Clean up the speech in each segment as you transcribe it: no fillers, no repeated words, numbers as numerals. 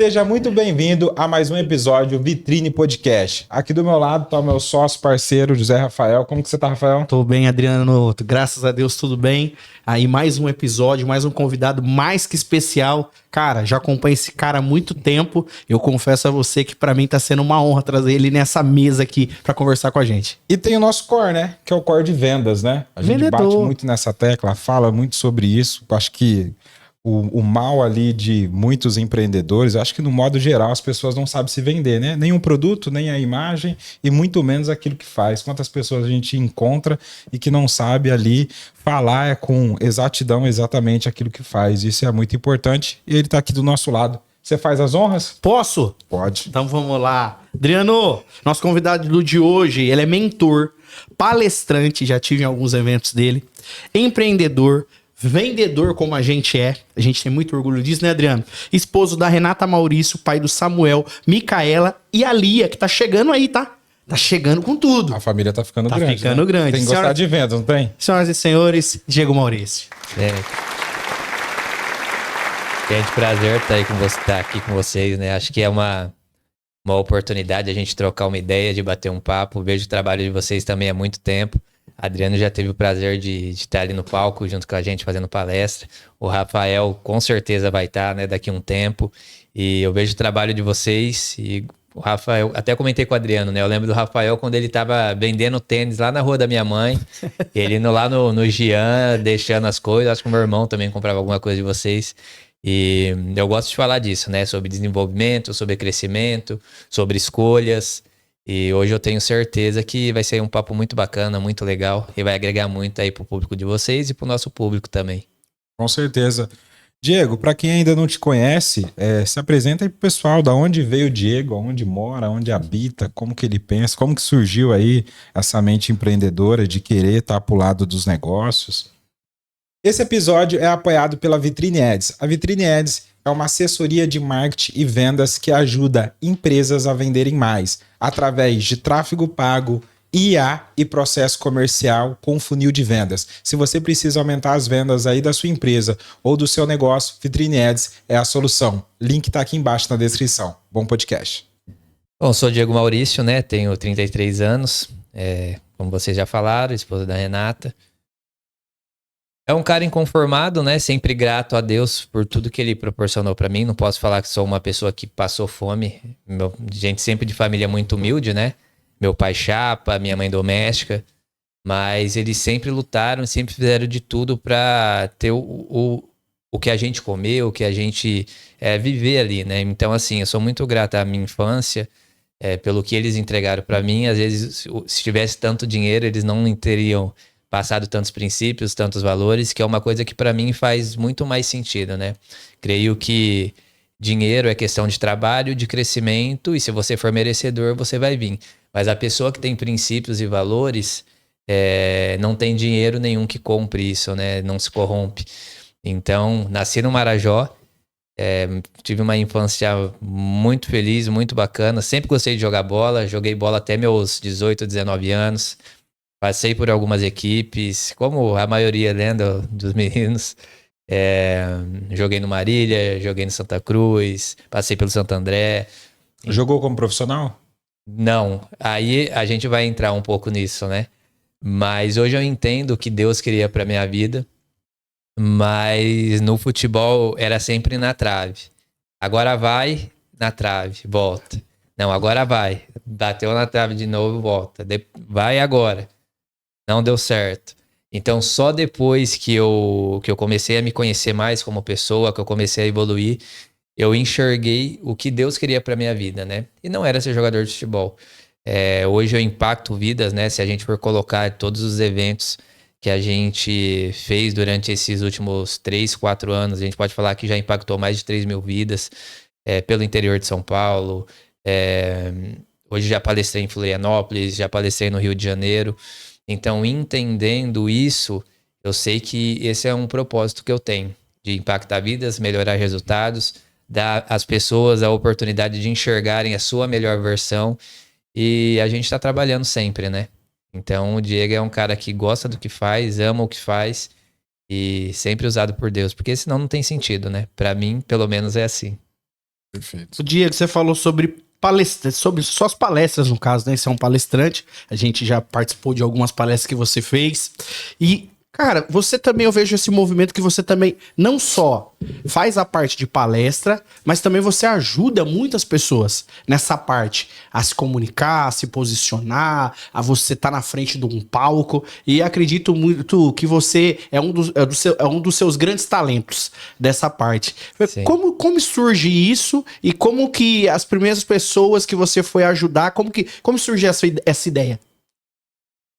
Seja muito bem-vindo a mais um episódio Vitrine Podcast. Aqui do meu lado está o meu sócio parceiro, José Rafael. Como que você tá, Rafael? Tô bem, Adriano. Graças a Deus, tudo bem. Aí, mais um episódio, mais um convidado mais que especial. Cara, já acompanho esse cara há muito tempo. Eu confesso a você que pra mim tá sendo uma honra trazer ele nessa mesa aqui pra conversar com a gente. E tem o nosso core, né? Que é o core de vendas, né? A gente bate muito nessa tecla, fala muito sobre isso. Acho que o mal ali de muitos empreendedores, acho que no modo geral as pessoas não sabem se vender, né? Nem um produto, nem a imagem e muito menos aquilo que faz. Quantas pessoas a gente encontra e que não sabe ali falar com exatidão exatamente aquilo que faz. Isso é muito importante e ele tá aqui do nosso lado. Você faz as honras? Posso? Pode. Então vamos lá. Adriano, nosso convidado de hoje, ele é mentor, palestrante, já tive em alguns eventos dele, empreendedor, vendedor como a gente tem muito orgulho disso, né, Adriano? Esposo da Renata Maurício, pai do Samuel, Micaela e a Lia, que tá chegando aí, tá? Tá chegando com tudo. A família tá ficando grande. Tá ficando grande. Tem que gostar de vendas, não tem? Senhoras e senhores, Diego Maurício. Grande prazer estar aqui com vocês, né? Acho que é uma oportunidade a gente trocar uma ideia, de bater um papo. Vejo o trabalho de vocês também há muito tempo. Adriano já teve o prazer de estar ali no palco junto com a gente fazendo palestra. O Rafael com certeza vai estar, né, daqui a um tempo. E eu vejo o trabalho de vocês e o Rafael, até comentei com o Adriano, né? Eu lembro do Rafael quando ele estava vendendo tênis lá na rua da minha mãe. Ele indo lá no Gian, deixando as coisas. Acho que o meu irmão também comprava alguma coisa de vocês. E eu gosto de falar disso, né? Sobre desenvolvimento, sobre crescimento, sobre escolhas. E hoje eu tenho certeza que vai ser um papo muito bacana, muito legal. E vai agregar muito aí pro público de vocês e pro nosso público também. Com certeza. Diego, para quem ainda não te conhece, se apresenta aí pro pessoal, da onde veio o Diego, aonde mora, onde habita, como que ele pensa, como que surgiu aí essa mente empreendedora de querer estar pro lado dos negócios. Esse episódio é apoiado pela Vitrine Ads. A Vitrine Ads é uma assessoria de marketing e vendas que ajuda empresas a venderem mais através de tráfego pago, IA e processo comercial com funil de vendas. Se você precisa aumentar as vendas aí da sua empresa ou do seu negócio, Vitrine Ads é a solução. Link está aqui embaixo na descrição. Bom podcast. Bom, sou Diego Maurício, né? Tenho 33 anos. Como vocês já falaram, esposa da Renata. É um cara inconformado, né? Sempre grato a Deus por tudo que ele proporcionou pra mim. Não posso falar que sou uma pessoa que passou fome. Gente sempre de família muito humilde, né? Meu pai chapa, minha mãe doméstica. Mas eles sempre lutaram, sempre fizeram de tudo pra ter o que a gente comeu, o que a gente viver ali, né? Então, assim, eu sou muito grato à minha infância, pelo que eles entregaram pra mim. Às vezes, se tivesse tanto dinheiro, eles não teriam passado tantos princípios, tantos valores, que é uma coisa que para mim faz muito mais sentido, né? Creio que dinheiro é questão de trabalho, de crescimento, e se você for merecedor, você vai vir. Mas a pessoa que tem princípios e valores, não tem dinheiro nenhum que compre isso, né? Não se corrompe. Então, nasci no Marajó, tive uma infância muito feliz, muito bacana. Sempre gostei de jogar bola, joguei bola até meus 18, 19 anos. Passei por algumas equipes, como a maioria, né, dos meninos. Joguei no Marília, joguei no Santa Cruz, passei pelo Santo André. Jogou como profissional? Não, aí a gente vai entrar um pouco nisso, né? Mas hoje eu entendo o que Deus queria pra minha vida. Mas no futebol era sempre na trave. Agora vai, na trave, volta. Não, agora vai. Bateu na trave de novo, volta. Vai agora. Não deu certo. Então, só depois que eu comecei a me conhecer mais como pessoa, que eu comecei a evoluir, eu enxerguei o que Deus queria pra minha vida, né? E não era ser jogador de futebol. Hoje eu impacto vidas, né? Se a gente for colocar todos os eventos que a gente fez durante esses últimos 3, 4 anos, a gente pode falar que já impactou mais de 3 mil vidas pelo interior de São Paulo. Hoje já palestrei em Florianópolis, já palestrei no Rio de Janeiro. Então, entendendo isso, eu sei que esse é um propósito que eu tenho, de impactar vidas, melhorar resultados, dar às pessoas a oportunidade de enxergarem a sua melhor versão, e a gente está trabalhando sempre, né? Então, o Diego é um cara que gosta do que faz, ama o que faz, e sempre usado por Deus, porque senão não tem sentido, né? Para mim, pelo menos, é assim. Perfeito. O Diego, você falou sobre palestras, sobre suas palestras, no caso, né? Você é um palestrante. A gente já participou de algumas palestras que você fez. E, cara, você também, eu vejo esse movimento que você também não só faz a parte de palestra, mas também você ajuda muitas pessoas nessa parte a se comunicar, a se posicionar, a você estar na frente de um palco. E acredito muito que você é um dos seus grandes talentos dessa parte. Sim. Como surge isso e como que as primeiras pessoas que você foi ajudar, como surge essa ideia?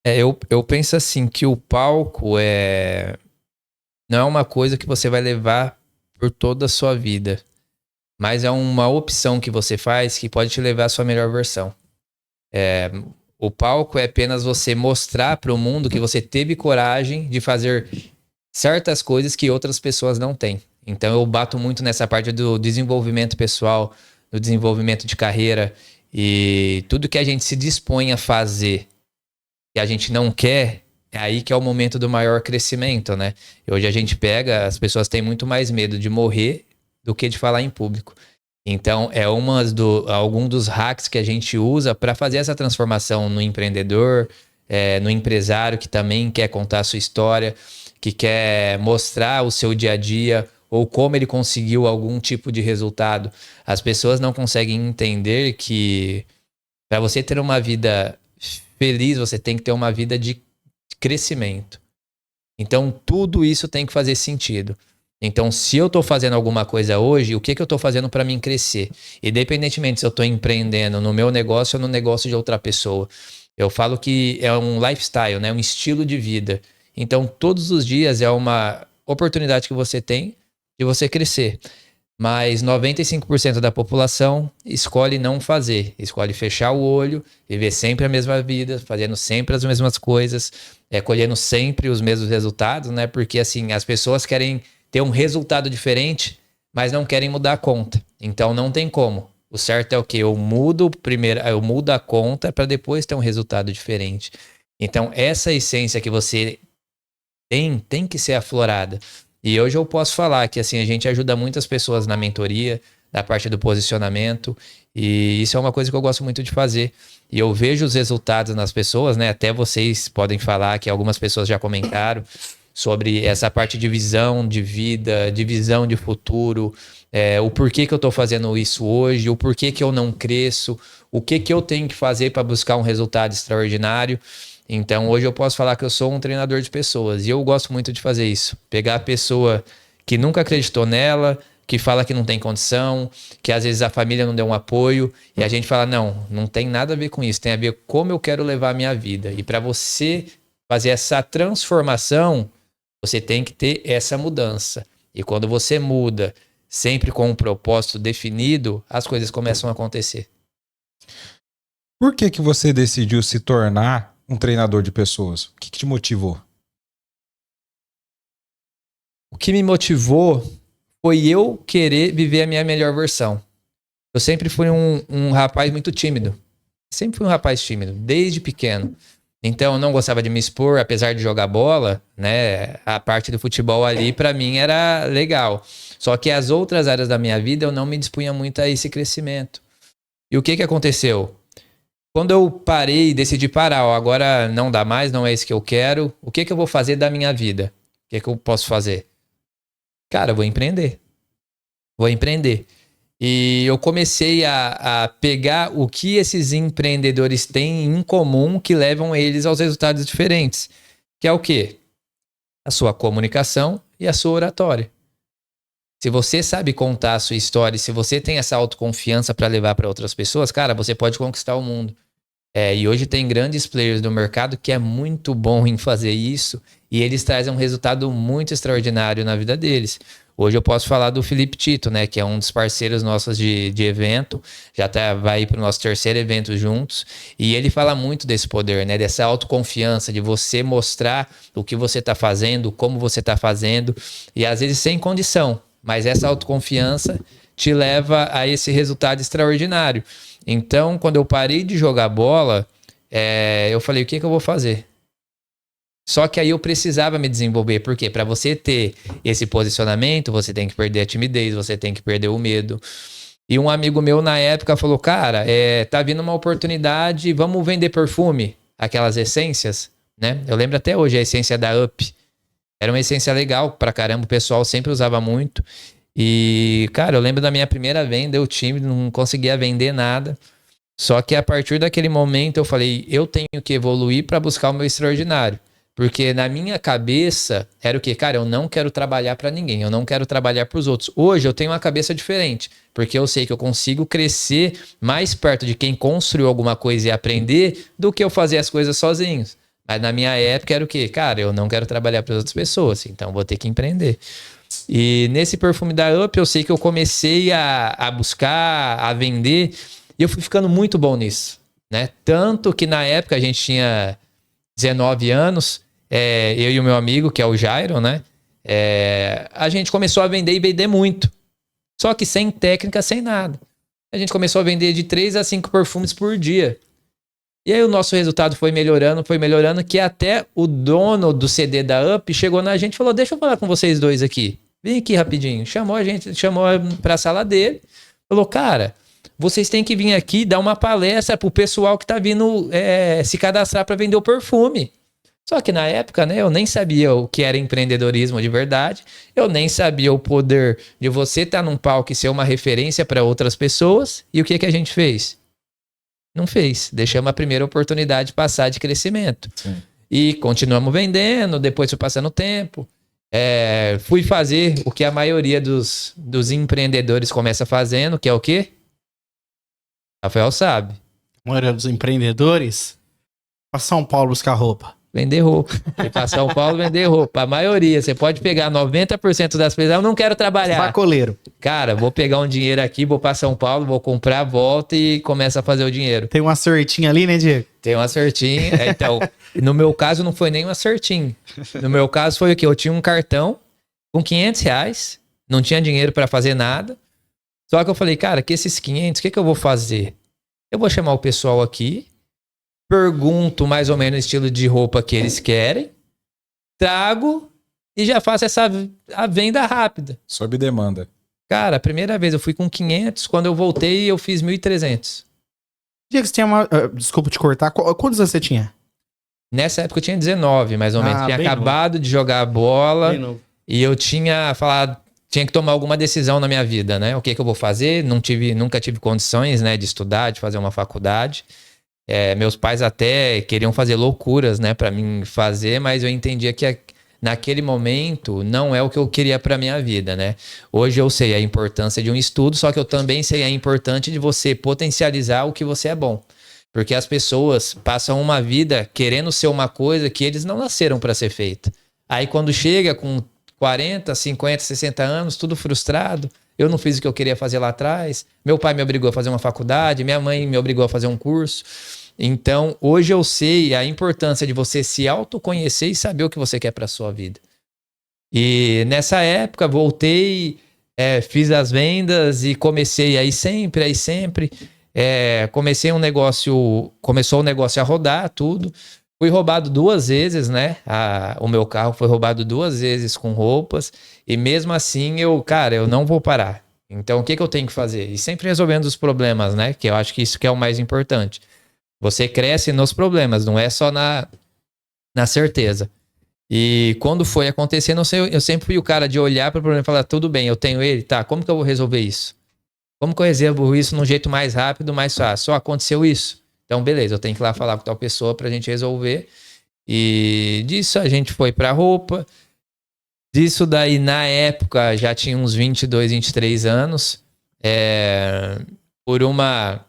Eu penso assim, que o palco não é uma coisa que você vai levar por toda a sua vida, mas é uma opção que você faz que pode te levar à sua melhor versão. O palco é apenas você mostrar para o mundo que você teve coragem de fazer certas coisas que outras pessoas não têm. Então eu bato muito nessa parte do desenvolvimento pessoal, do desenvolvimento de carreira, e tudo que a gente se dispõe a fazer que a gente não quer, é aí que é o momento do maior crescimento, né? E hoje a gente pega, as pessoas têm muito mais medo de morrer do que de falar em público. Então, algum dos hacks que a gente usa para fazer essa transformação no empreendedor, no empresário que também quer contar a sua história, que quer mostrar o seu dia a dia ou como ele conseguiu algum tipo de resultado. As pessoas não conseguem entender que para você ter uma vida feliz, você tem que ter uma vida de crescimento. Então, tudo isso tem que fazer sentido. Então, se eu estou fazendo alguma coisa hoje, o que eu estou fazendo para mim crescer? Independentemente se eu estou empreendendo no meu negócio ou no negócio de outra pessoa. Eu falo que é um lifestyle, né? Um estilo de vida. Então, todos os dias é uma oportunidade que você tem de você crescer. Mas 95% da população escolhe não fazer, escolhe fechar o olho, viver sempre a mesma vida, fazendo sempre as mesmas coisas, colhendo sempre os mesmos resultados, né? Porque assim, as pessoas querem ter um resultado diferente, mas não querem mudar a conta. Então não tem como. O certo é o quê? Eu mudo a conta para depois ter um resultado diferente. Então essa essência que você tem que ser aflorada. E hoje eu posso falar que assim, a gente ajuda muitas pessoas na mentoria, na parte do posicionamento, e isso é uma coisa que eu gosto muito de fazer. E eu vejo os resultados nas pessoas, né? Até vocês podem falar que algumas pessoas já comentaram sobre essa parte de visão de vida, de visão de futuro, o porquê que eu estou fazendo isso hoje, o porquê que eu não cresço, o que eu tenho que fazer para buscar um resultado extraordinário. Então, hoje eu posso falar que eu sou um treinador de pessoas e eu gosto muito de fazer isso. Pegar a pessoa que nunca acreditou nela, que fala que não tem condição, que às vezes a família não deu um apoio e a gente fala, não tem nada a ver com isso, tem a ver como eu quero levar a minha vida. E para você fazer essa transformação, você tem que ter essa mudança. E quando você muda, sempre com um propósito definido, as coisas começam a acontecer. Por que você decidiu se tornar um treinador de pessoas? O que te motivou? O que me motivou foi eu querer viver a minha melhor versão. Eu sempre fui um rapaz muito tímido. Sempre fui um rapaz tímido, desde pequeno. Então, eu não gostava de me expor, apesar de jogar bola, né? A parte do futebol ali, pra mim, era legal. Só que as outras áreas da minha vida, eu não me dispunha muito a esse crescimento. E o que aconteceu? Quando eu parei e decidi parar, agora não dá mais, não é isso que eu quero, o que eu vou fazer da minha vida? O que eu posso fazer? Cara, eu vou empreender. Vou empreender. E eu comecei a pegar o que esses empreendedores têm em comum que levam eles aos resultados diferentes. Que é o quê? A sua comunicação e a sua oratória. Se você sabe contar a sua história, se você tem essa autoconfiança para levar para outras pessoas, cara, você pode conquistar o mundo. E hoje tem grandes players do mercado que é muito bom em fazer isso e eles trazem um resultado muito extraordinário na vida deles. Hoje eu posso falar do Felipe Tito, né, que é um dos parceiros nossos de evento, já vai para o nosso terceiro evento juntos, e ele fala muito desse poder, né, dessa autoconfiança, de você mostrar o que você está fazendo, como você está fazendo, e às vezes sem condição, mas essa autoconfiança te leva a esse resultado extraordinário. Então, quando eu parei de jogar bola, eu falei, o que eu vou fazer? Só que aí eu precisava me desenvolver. Por quê? Para você ter esse posicionamento, você tem que perder a timidez, você tem que perder o medo. E um amigo meu na época falou, cara, tá vindo uma oportunidade, vamos vender perfume, aquelas essências, né? Eu lembro até hoje a essência da Up. Era uma essência legal pra caramba, o pessoal sempre usava muito. E, cara, eu lembro da minha primeira venda, eu tímido, não conseguia vender nada. Só que a partir daquele momento eu falei, eu tenho que evoluir pra buscar o meu extraordinário. Porque na minha cabeça era o quê? Cara, eu não quero trabalhar pra ninguém, eu não quero trabalhar pros outros. Hoje eu tenho uma cabeça diferente, porque eu sei que eu consigo crescer mais perto de quem construiu alguma coisa e aprender do que eu fazer as coisas sozinhos. Mas na minha época era o quê? Cara, eu não quero trabalhar para outras pessoas, então vou ter que empreender. E nesse perfume da Up, eu sei que eu comecei a buscar, a vender, e eu fui ficando muito bom nisso, né? Tanto que na época a gente tinha 19 anos, eu e o meu amigo, que é o Jairo, né? A gente começou a vender e vender muito. Só que sem técnica, sem nada. A gente começou a vender de 3 a 5 perfumes por dia. E aí o nosso resultado foi melhorando, que até o dono do CD da Up chegou na gente e falou, deixa eu falar com vocês dois aqui. Vem aqui rapidinho. Chamou a gente, chamou pra sala dele. Falou, cara, vocês têm que vir aqui dar uma palestra pro pessoal que tá vindo se cadastrar para vender o perfume. Só que na época, né, eu nem sabia o que era empreendedorismo de verdade. Eu nem sabia o poder de você estar num palco e ser uma referência para outras pessoas. E o que que a gente fez? Não fez. Deixamos a primeira oportunidade passar de crescimento. Sim. E continuamos vendendo, depois foi passando o tempo. Fui fazer o que a maioria dos empreendedores começa fazendo, que é o quê? Rafael sabe. A maioria dos empreendedores, para São Paulo buscar roupa. Vender roupa. E para São Paulo vender roupa. A maioria, você pode pegar 90% das pessoas, eu não quero trabalhar. Sacoleiro. Cara, vou pegar um dinheiro aqui, vou para São Paulo, vou comprar, volta e começa a fazer o dinheiro. Tem uma certinha ali, né, Diego? Tem uma certinha. Então, no meu caso não foi nem uma certinha. No meu caso foi o quê? Eu tinha um cartão com R$500, não tinha dinheiro para fazer nada. Só que eu falei, cara, que esses 500, o que eu vou fazer? Eu vou chamar o pessoal aqui, pergunto mais ou menos o estilo de roupa que eles querem, trago e já faço a venda rápida. Sob demanda. Cara, a primeira vez eu fui com 500, quando eu voltei eu fiz 1.300. Diego, você tinha uma... desculpa te cortar, quantos anos você tinha? Nessa época eu tinha 19, mais ou menos. Tinha acabado de jogar bola e eu tinha falado, tinha que tomar alguma decisão na minha vida, né? O que eu vou fazer? Nunca tive condições, né, de estudar, de fazer uma faculdade. Meus pais até queriam fazer loucuras, né, para mim fazer, mas eu entendia que naquele momento não é o que eu queria para minha vida, né? Hoje eu sei a importância de um estudo, só que eu também sei a importância de você potencializar o que você é bom. Porque as pessoas passam uma vida querendo ser uma coisa que eles não nasceram para ser feita. Aí quando chega com 40, 50, 60 anos, tudo frustrado, eu não fiz o que eu queria fazer lá atrás, meu pai me obrigou a fazer uma faculdade, minha mãe me obrigou a fazer um curso. Então, hoje eu sei a importância de você se autoconhecer e saber o que você quer para sua vida. E nessa época, voltei, fiz as vendas e comecei aí sempre. Começou o negócio a rodar, tudo. Fui roubado 2 vezes, né? O meu carro foi roubado 2 vezes com roupas. E mesmo assim, eu não vou parar. Então, o que eu tenho que fazer? E sempre resolvendo os problemas, né? Que eu acho que isso que é o mais importante. Você cresce nos problemas, não é só na certeza. E quando foi acontecendo, eu sempre fui o cara de olhar para o problema e falar, tudo bem, eu tenho ele, tá, como que eu vou resolver isso? Como que eu resolvo isso num jeito mais rápido, mais fácil? Só aconteceu isso? Então, beleza, eu tenho que ir lá falar com tal pessoa pra gente resolver. E disso a gente foi pra roupa. Disso daí, na época, já tinha uns 22, 23 anos. Por uma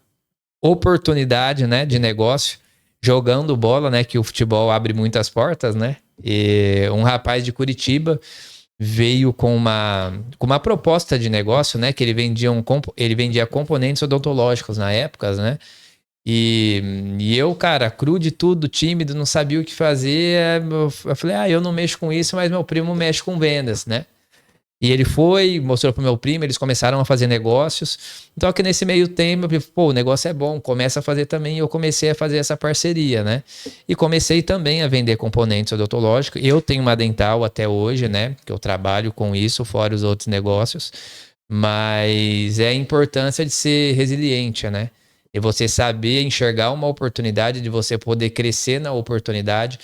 oportunidade, né, de negócio, jogando bola, né, que o futebol abre muitas portas, né? E um rapaz de Curitiba veio com uma proposta de negócio, né, que ele vendia componentes odontológicos na época, né? E eu, cara, cru de tudo, tímido, não sabia o que fazer. Eu falei, eu não mexo com isso, mas meu primo mexe com vendas, né? E ele foi, mostrou pro meu primo, eles começaram a fazer negócios. Então, aqui nesse meio tempo, eu falei, o negócio é bom, começa a fazer também. E eu comecei a fazer essa parceria, né? E comecei também a vender componentes odontológicos. Eu tenho uma dental até hoje, né? Que eu trabalho com isso, fora os outros negócios. Mas é a importância de ser resiliente, né? E você saber enxergar uma oportunidade, de você poder crescer na oportunidade.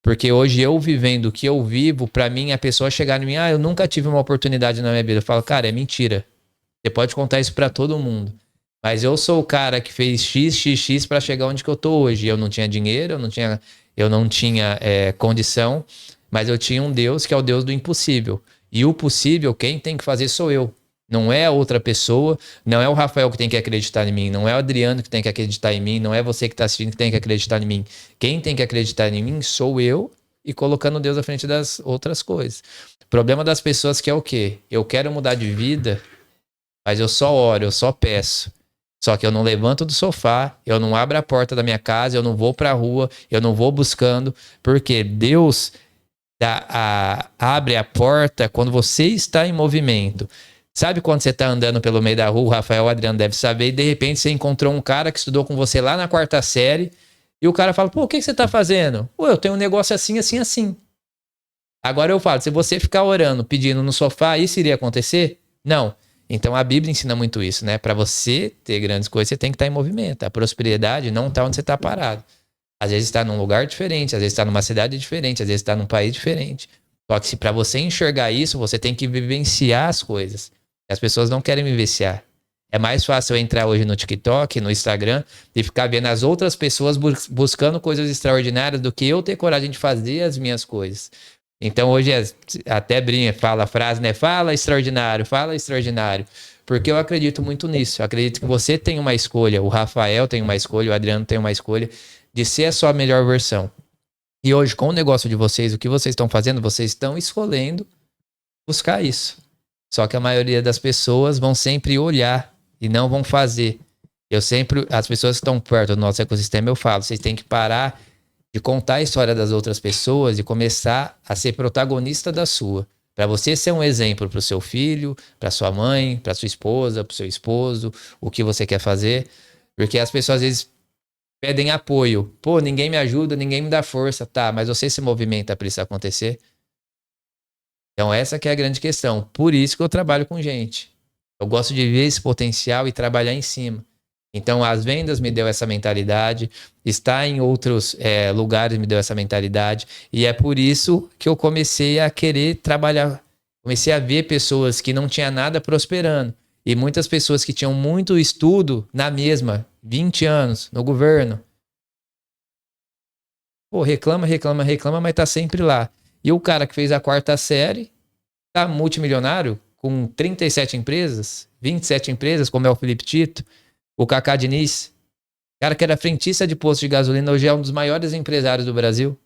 Porque hoje eu vivendo o que eu vivo, pra mim, a pessoa chegar em mim, eu nunca tive uma oportunidade na minha vida. Eu falo, cara, é mentira. Você pode contar isso pra todo mundo. Mas eu sou o cara que fez XXX pra chegar onde que eu tô hoje. Eu não tinha dinheiro, eu não tinha condição, mas eu tinha um Deus que é o Deus do impossível. E o possível, quem tem que fazer sou eu. Não é a outra pessoa, não é o Rafael que tem que acreditar em mim, não é o Adriano que tem que acreditar em mim, não é você que está assistindo que tem que acreditar em mim. Quem tem que acreditar em mim sou eu e colocando Deus à frente das outras coisas. O problema das pessoas que é o quê? Eu quero mudar de vida, mas eu só oro, eu só peço. Só que eu não levanto do sofá, eu não abro a porta da minha casa, eu não vou para a rua, eu não vou buscando, porque Deus abre a porta quando você está em movimento. Sabe quando você está andando pelo meio da rua, o Rafael, o Adriano deve saber, e de repente você encontrou um cara que estudou com você lá na 4ª série, e o cara fala, pô, o que você está fazendo? Pô, eu tenho um negócio assim, assim, assim. Agora eu falo, se você ficar orando, pedindo no sofá, isso iria acontecer? Não. Então a Bíblia ensina muito isso, né? Para você ter grandes coisas, você tem que estar em movimento. A prosperidade não está onde você está parado. Às vezes está num lugar diferente, às vezes está numa cidade diferente, às vezes está num país diferente. Só que se para você enxergar isso, você tem que vivenciar as coisas. As pessoas não querem vivenciar. É mais fácil eu entrar hoje no TikTok, no Instagram, e ficar vendo as outras pessoas buscando coisas extraordinárias do que eu ter coragem de fazer as minhas coisas. Então hoje até brinca, fala a frase, né? Fala extraordinário. Porque eu acredito muito nisso. Eu acredito que você tem uma escolha, o Rafael tem uma escolha, o Adriano tem uma escolha de ser a sua melhor versão. E hoje, com o negócio de vocês, o que vocês estão fazendo, vocês estão escolhendo buscar isso. Só que a maioria das pessoas vão sempre olhar e não vão fazer. As pessoas que estão perto do nosso ecossistema, eu falo, vocês têm que parar de contar a história das outras pessoas e começar a ser protagonista da sua. Para você ser um exemplo para o seu filho, para sua mãe, para sua esposa, para o seu esposo, o que você quer fazer. Porque as pessoas às vezes pedem apoio. Pô, ninguém me ajuda, ninguém me dá força. Tá, mas você se movimenta para isso acontecer? Então essa que é a grande questão. Por isso que eu trabalho com gente. Eu gosto de ver esse potencial e trabalhar em cima. Então as vendas me deu essa mentalidade, estar em outros lugares me deu essa mentalidade, e é por isso que eu comecei a querer trabalhar. Comecei a ver pessoas que não tinham nada prosperando, e muitas pessoas que tinham muito estudo na mesma, 20 anos, no governo. Pô, reclama, mas tá sempre lá. E o cara que fez a 4ª série, tá multimilionário, com 37 empresas, 27 empresas, como é o Felipe Tito, o Cacá Diniz, cara que era frentista de posto de gasolina, hoje é um dos maiores empresários do Brasil.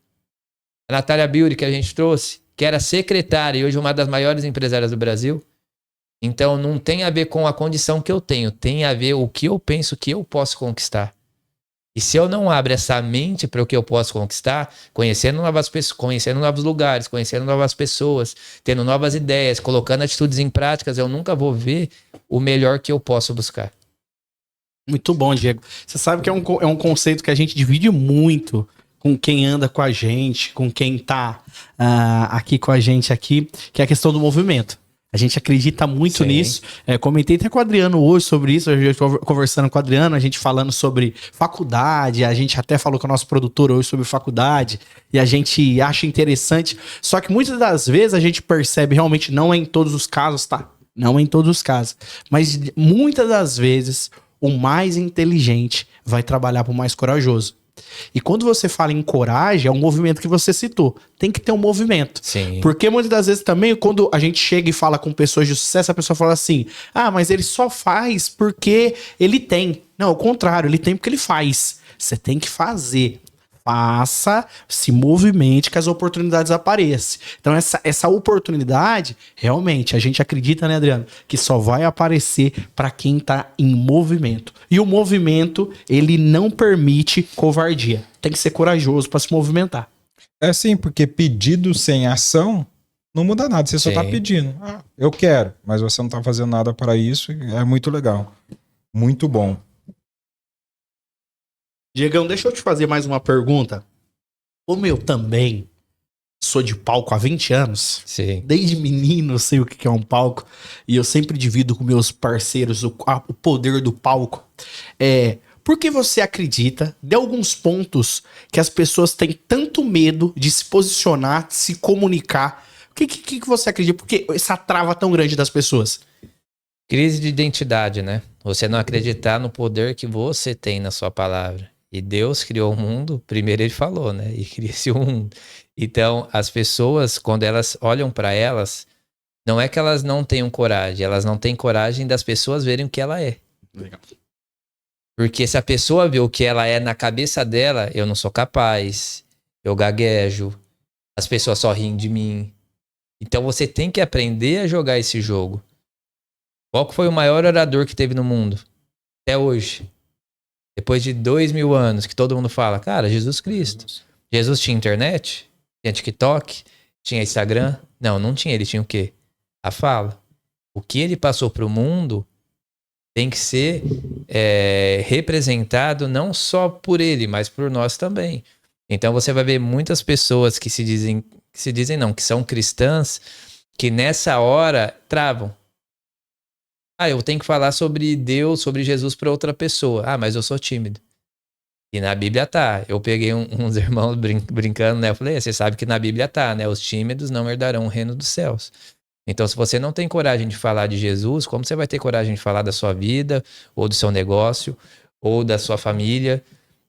A Natália Biuri, que a gente trouxe, que era secretária e hoje é uma das maiores empresárias do Brasil. Então não tem a ver com a condição que eu tenho, tem a ver o que eu penso que eu posso conquistar. E se eu não abro essa mente para o que eu posso conquistar, conhecendo novas pessoas, conhecendo novos lugares, conhecendo novas pessoas, tendo novas ideias, colocando atitudes em práticas, eu nunca vou ver o melhor que eu posso buscar. Muito bom, Diego. Você sabe que é um conceito que a gente divide muito com quem anda com a gente, com quem tá aqui com a gente aqui, que é a questão do movimento. A gente acredita muito nisso. Comentei até com o Adriano hoje sobre isso, eu estou conversando com o Adriano, a gente falando sobre faculdade, a gente até falou com o nosso produtor hoje sobre faculdade, e a gente acha interessante, só que muitas das vezes a gente percebe, realmente não é em todos os casos, tá? Não é em todos os casos, mas muitas das vezes o mais inteligente vai trabalhar para o mais corajoso. E quando você fala em coragem, é um movimento que você citou. Tem que ter um movimento. Sim. Porque muitas das vezes também, quando a gente chega e fala com pessoas de sucesso, a pessoa fala assim, mas ele só faz porque ele tem. Não, ao contrário, ele tem porque ele faz. Você tem que fazer. Faça, se movimente, que as oportunidades apareçam. Então essa oportunidade, realmente, a gente acredita, né, Adriano, que só vai aparecer para quem tá em movimento. E o movimento, ele não permite covardia. Tem que ser corajoso para se movimentar. É sim, porque pedido sem ação não muda nada. Você só tá pedindo. Eu quero, mas você não tá fazendo nada para isso. É muito legal. Muito bom. Diegão, deixa eu te fazer mais uma pergunta. Como eu também sou de palco há 20 anos. Sim. Desde menino eu sei o que é um palco. E eu sempre divido com meus parceiros o poder do palco. Por que você acredita, de alguns pontos, que as pessoas têm tanto medo de se posicionar, de se comunicar? O que você acredita? Por que essa trava tão grande das pessoas? Crise de identidade, né? Você não acreditar no poder que você tem na sua palavra. E Deus criou o mundo, primeiro ele falou, né? E cria esse mundo. Então, as pessoas, quando elas olham para elas, não é que elas não tenham coragem, elas não têm coragem das pessoas verem o que ela é. Legal. Porque se a pessoa vê o que ela é na cabeça dela, eu não sou capaz, eu gaguejo, as pessoas só riem de mim. Então você tem que aprender a jogar esse jogo. Qual foi o maior orador que teve no mundo? Até hoje. Depois de 2000 anos, que todo mundo fala, cara, Jesus Cristo. Jesus tinha internet? Tinha TikTok? Tinha Instagram? Não, não tinha. Ele tinha o quê? A fala. O que ele passou pro mundo tem que ser representado não só por ele, mas por nós também. Então você vai ver muitas pessoas que que são cristãs, que nessa hora travam. Eu tenho que falar sobre Deus, sobre Jesus para outra pessoa. Mas eu sou tímido. E na Bíblia tá. Eu peguei uns irmãos brincando, né? Eu falei, você sabe que na Bíblia tá, né? Os tímidos não herdarão o reino dos céus. Então, se você não tem coragem de falar de Jesus, como você vai ter coragem de falar da sua vida, ou do seu negócio, ou da sua família?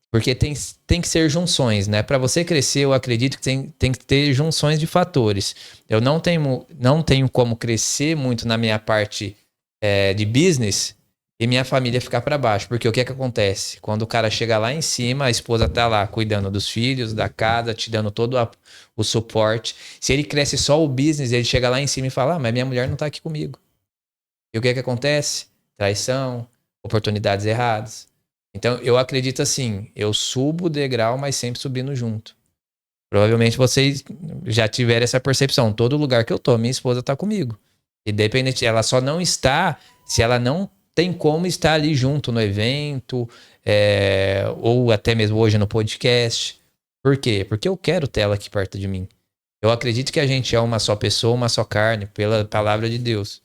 Porque tem que ser junções, né? Para você crescer, eu acredito que tem que ter junções de fatores. Eu não tenho como crescer muito na minha parte de business e minha família ficar para baixo. Porque o que acontece? Quando o cara chega lá em cima, a esposa tá lá cuidando dos filhos, da casa, te dando todo o suporte. Se ele cresce só o business, ele chega lá em cima e fala, mas minha mulher não tá aqui comigo. E o que acontece? Traição, oportunidades erradas. Então, eu acredito assim, eu subo o degrau, mas sempre subindo junto. Provavelmente vocês já tiveram essa percepção. Todo lugar que eu tô, minha esposa tá comigo. Independente, ela só não está se ela não tem como estar ali junto no evento, ou até mesmo hoje no podcast. Por quê? Porque eu quero ter ela aqui perto de mim. Eu acredito que a gente é uma só pessoa, uma só carne, pela palavra de Deus.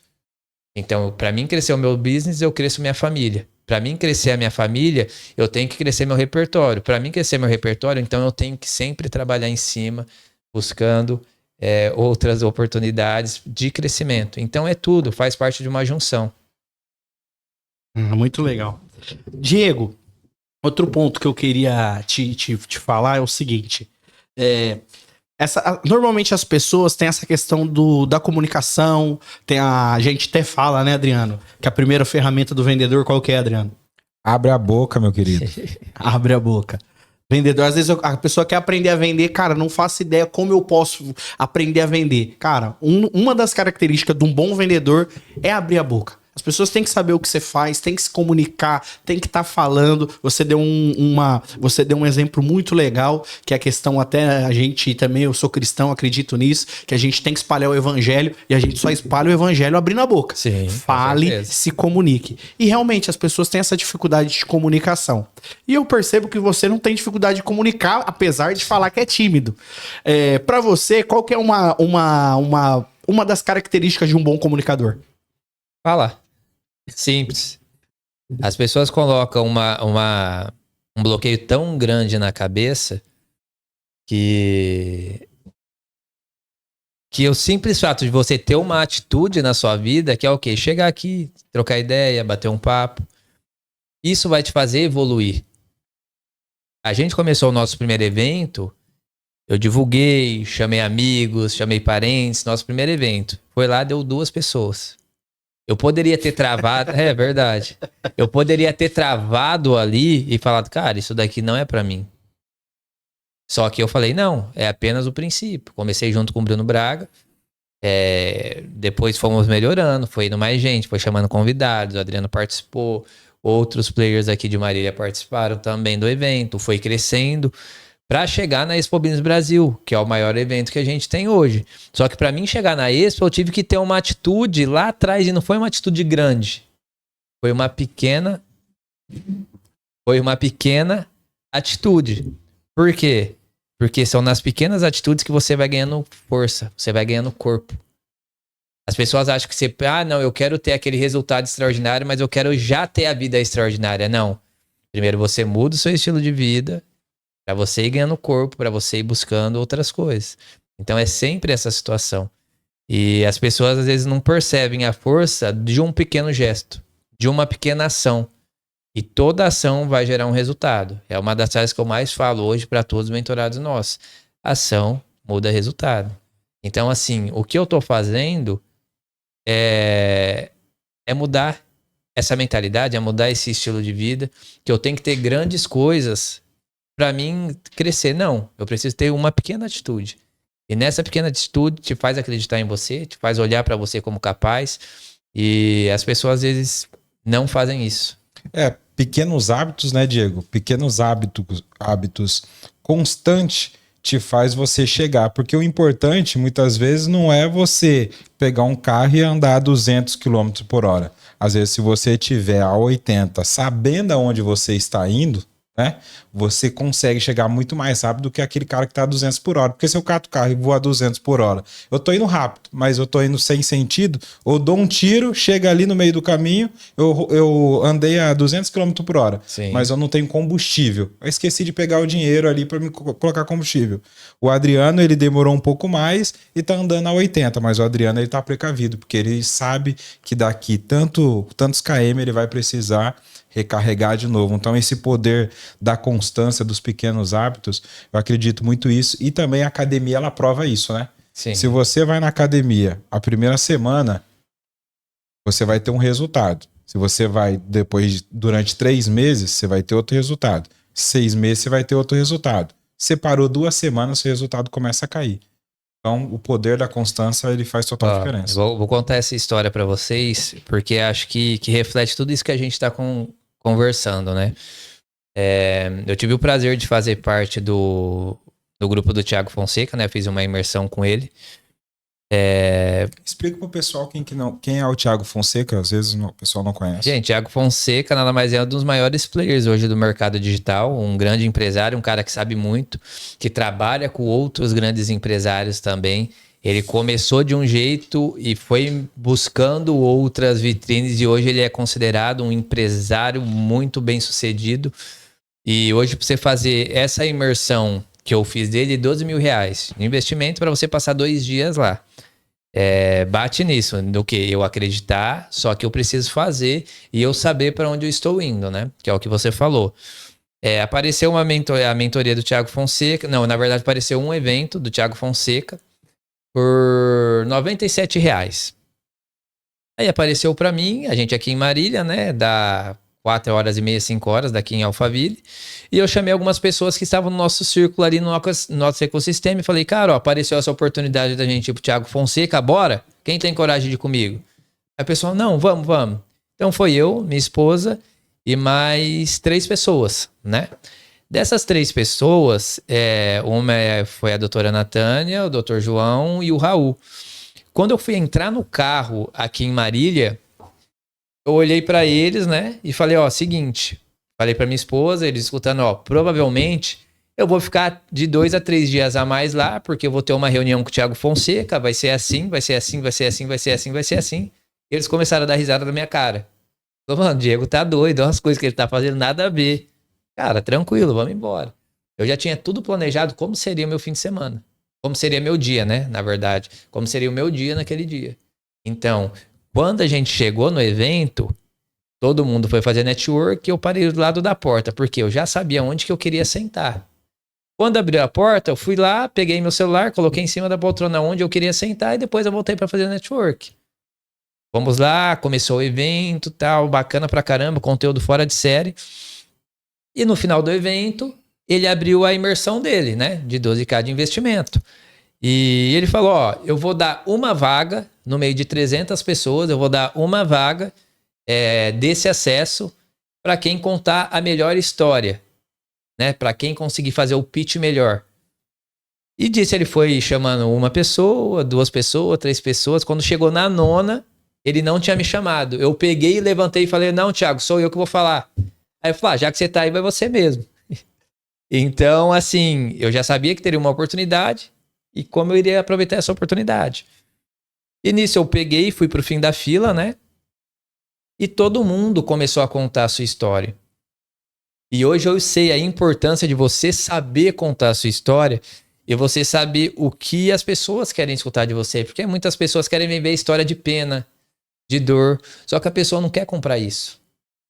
Então, para mim crescer o meu business, eu cresço minha família. Para mim crescer a minha família, eu tenho que crescer meu repertório. Para mim crescer meu repertório, então eu tenho que sempre trabalhar em cima, buscando outras oportunidades de crescimento. Então é tudo, faz parte de uma junção. Muito legal. Diego, outro ponto que eu queria te falar é o seguinte. Normalmente as pessoas têm essa questão da comunicação, a gente até fala, né, Adriano, que a primeira ferramenta do vendedor qual que é, Adriano? Abre a boca, meu querido. Abre a boca. Vendedor, às vezes a pessoa quer aprender a vender, cara, não faço ideia como eu posso aprender a vender. Cara, uma das características de um bom vendedor é abrir a boca. As pessoas têm que saber o que você faz, têm que se comunicar, têm que estar falando. Você deu um exemplo muito legal, que é a questão até a gente também, eu sou cristão, acredito nisso, que a gente tem que espalhar o evangelho e a gente só espalha o evangelho abrindo a boca. Sim, fale, se comunique. E realmente as pessoas têm essa dificuldade de comunicação. E eu percebo que você não tem dificuldade de comunicar, apesar de falar que é tímido. Para você, qual que é uma das características de um bom comunicador? Fala. Simples. As pessoas colocam um bloqueio tão grande na cabeça que o simples fato de você ter uma atitude na sua vida, que é o quê? Chegar aqui, trocar ideia, bater um papo. Isso vai te fazer evoluir. A gente começou o nosso primeiro evento, eu divulguei, chamei amigos, chamei parentes, nosso primeiro evento. Foi lá, deu 2 pessoas. Eu poderia ter travado, é verdade. Eu poderia ter travado ali e falado, cara, isso daqui não é pra mim. Só que eu falei, não, é apenas o princípio. Comecei junto com o Bruno Braga, depois fomos melhorando, foi indo mais gente, foi chamando convidados, o Adriano participou, outros players aqui de Marília participaram também do evento, foi crescendo para chegar na Expo Business Brasil, que é o maior evento que a gente tem hoje. Só que para mim chegar na Expo, eu tive que ter uma atitude lá atrás, e não foi uma atitude grande. Foi uma pequena atitude. Por quê? Porque são nas pequenas atitudes que você vai ganhando força, você vai ganhando corpo. As pessoas acham que você, não, eu quero ter aquele resultado extraordinário, mas eu quero já ter a vida extraordinária. Não. Primeiro você muda o seu estilo de vida para você ir ganhando corpo, para você ir buscando outras coisas. Então é sempre essa situação. E as pessoas às vezes não percebem a força de um pequeno gesto, de uma pequena ação. E toda ação vai gerar um resultado. É uma das coisas que eu mais falo hoje para todos os mentorados nossos. Ação muda resultado. Então, assim, o que eu tô fazendo é mudar essa mentalidade, é mudar esse estilo de vida, que eu tenho que ter grandes coisas para mim crescer. Não, eu preciso ter uma pequena atitude. E nessa pequena atitude te faz acreditar em você, te faz olhar para você como capaz. E as pessoas às vezes não fazem isso. Pequenos hábitos, né, Diego? Pequenos hábitos constantes te faz você chegar. Porque o importante, muitas vezes, não é você pegar um carro e andar a 200 km por hora. Às vezes, se você estiver a 80, sabendo aonde você está indo, né, você consegue chegar muito mais rápido do que aquele cara que está a 200 por hora. Porque se eu cato o carro e vou a 200 por hora, eu tô indo rápido, mas eu tô indo sem sentido, eu dou um tiro, chega ali no meio do caminho, eu andei a 200 km por hora, Sim. mas eu não tenho combustível. Eu esqueci de pegar o dinheiro ali para me colocar combustível. O Adriano, ele demorou um pouco mais e tá andando a 80, mas o Adriano, ele tá precavido, porque ele sabe que daqui tantos km ele vai precisar recarregar de novo. Então esse poder da constância dos pequenos hábitos, eu acredito muito isso. E também a academia, ela prova isso, né? Sim. Se você vai na academia a primeira semana, você vai ter um resultado. Se você vai durante 3 meses, você vai ter outro resultado. 6 meses, você vai ter outro resultado. Você parou 2 semanas, seu resultado começa a cair. Então, o poder da constância, ele faz total diferença. Vou contar essa história para vocês, porque acho que reflete tudo isso que a gente está conversando, né? Eu tive o prazer de fazer parte do grupo do Thiago Fonseca, né? Fiz uma imersão com ele. Explica pro pessoal quem é o Thiago Fonseca, às vezes o pessoal não conhece. Gente, Thiago Fonseca nada mais é um dos maiores players hoje do mercado digital, um grande empresário, um cara que sabe muito, que trabalha com outros grandes empresários também. Ele começou de um jeito e foi buscando outras vitrines e hoje ele é considerado um empresário muito bem sucedido. E hoje, para você fazer essa imersão que eu fiz dele, R$12.000 de investimento para você passar 2 dias lá. Bate nisso, do que eu acreditar, só que eu preciso fazer e eu saber para onde eu estou indo, né? Que é o que você falou. Apareceu a mentoria do Thiago Fonseca. Não, na verdade, apareceu um evento do Thiago Fonseca por R$97. Aí apareceu para mim, a gente aqui em Marília, né? Dá 4h30, 5 horas daqui em Alphaville. E eu chamei algumas pessoas que estavam no nosso círculo ali, no nosso ecossistema, e falei, cara, ó, apareceu essa oportunidade da gente ir pro Thiago Fonseca, bora? Quem tem coragem de ir comigo? Aí o pessoal, não, vamos. Então foi eu, minha esposa e mais 3 pessoas, né? Dessas 3 pessoas, uma foi a doutora Natânia, o doutor João e o Raul. Quando eu fui entrar no carro aqui em Marília, eu olhei pra eles, né, e falei, ó, seguinte, falei pra minha esposa, eles escutando, ó, provavelmente eu vou ficar de 2 a 3 dias a mais lá, porque eu vou ter uma reunião com o Thiago Fonseca, vai ser assim, vai ser assim, vai ser assim, vai ser assim, vai ser assim. E eles começaram a dar risada na minha cara. Falei, mano, Diego tá doido, umas coisas que ele tá fazendo nada a ver. Cara, tranquilo, vamos embora. Eu já tinha tudo planejado como seria o meu fim de semana. Como seria meu dia, né, na verdade. Como seria o meu dia naquele dia. Então, quando a gente chegou no evento, todo mundo foi fazer network e eu parei do lado da porta, porque eu já sabia onde que eu queria sentar. Quando abriu a porta, eu fui lá, peguei meu celular, coloquei em cima da poltrona onde eu queria sentar e depois eu voltei para fazer network. Vamos lá, começou o evento, tal, bacana pra caramba, conteúdo fora de série. E no final do evento, ele abriu a imersão dele, né, de 12K de investimento. E ele falou, ó, eu vou dar uma vaga no meio de 300 pessoas, eu vou dar uma vaga desse acesso para quem contar a melhor história, né? Para quem conseguir fazer o pitch melhor. E disse, ele foi chamando uma pessoa, 2 pessoas, 3 pessoas. Quando chegou na 9ª, ele não tinha me chamado. Eu peguei, levantei e falei, não, Thiago, sou eu que vou falar. Aí eu falei, já que você tá aí, vai você mesmo. Então, assim, eu já sabia que teria uma oportunidade e como eu iria aproveitar essa oportunidade. E nisso eu peguei e fui pro fim da fila, né? E todo mundo começou a contar a sua história. E hoje eu sei a importância de você saber contar a sua história e você saber o que as pessoas querem escutar de você. Porque muitas pessoas querem viver a história de pena, de dor. Só que a pessoa não quer comprar isso.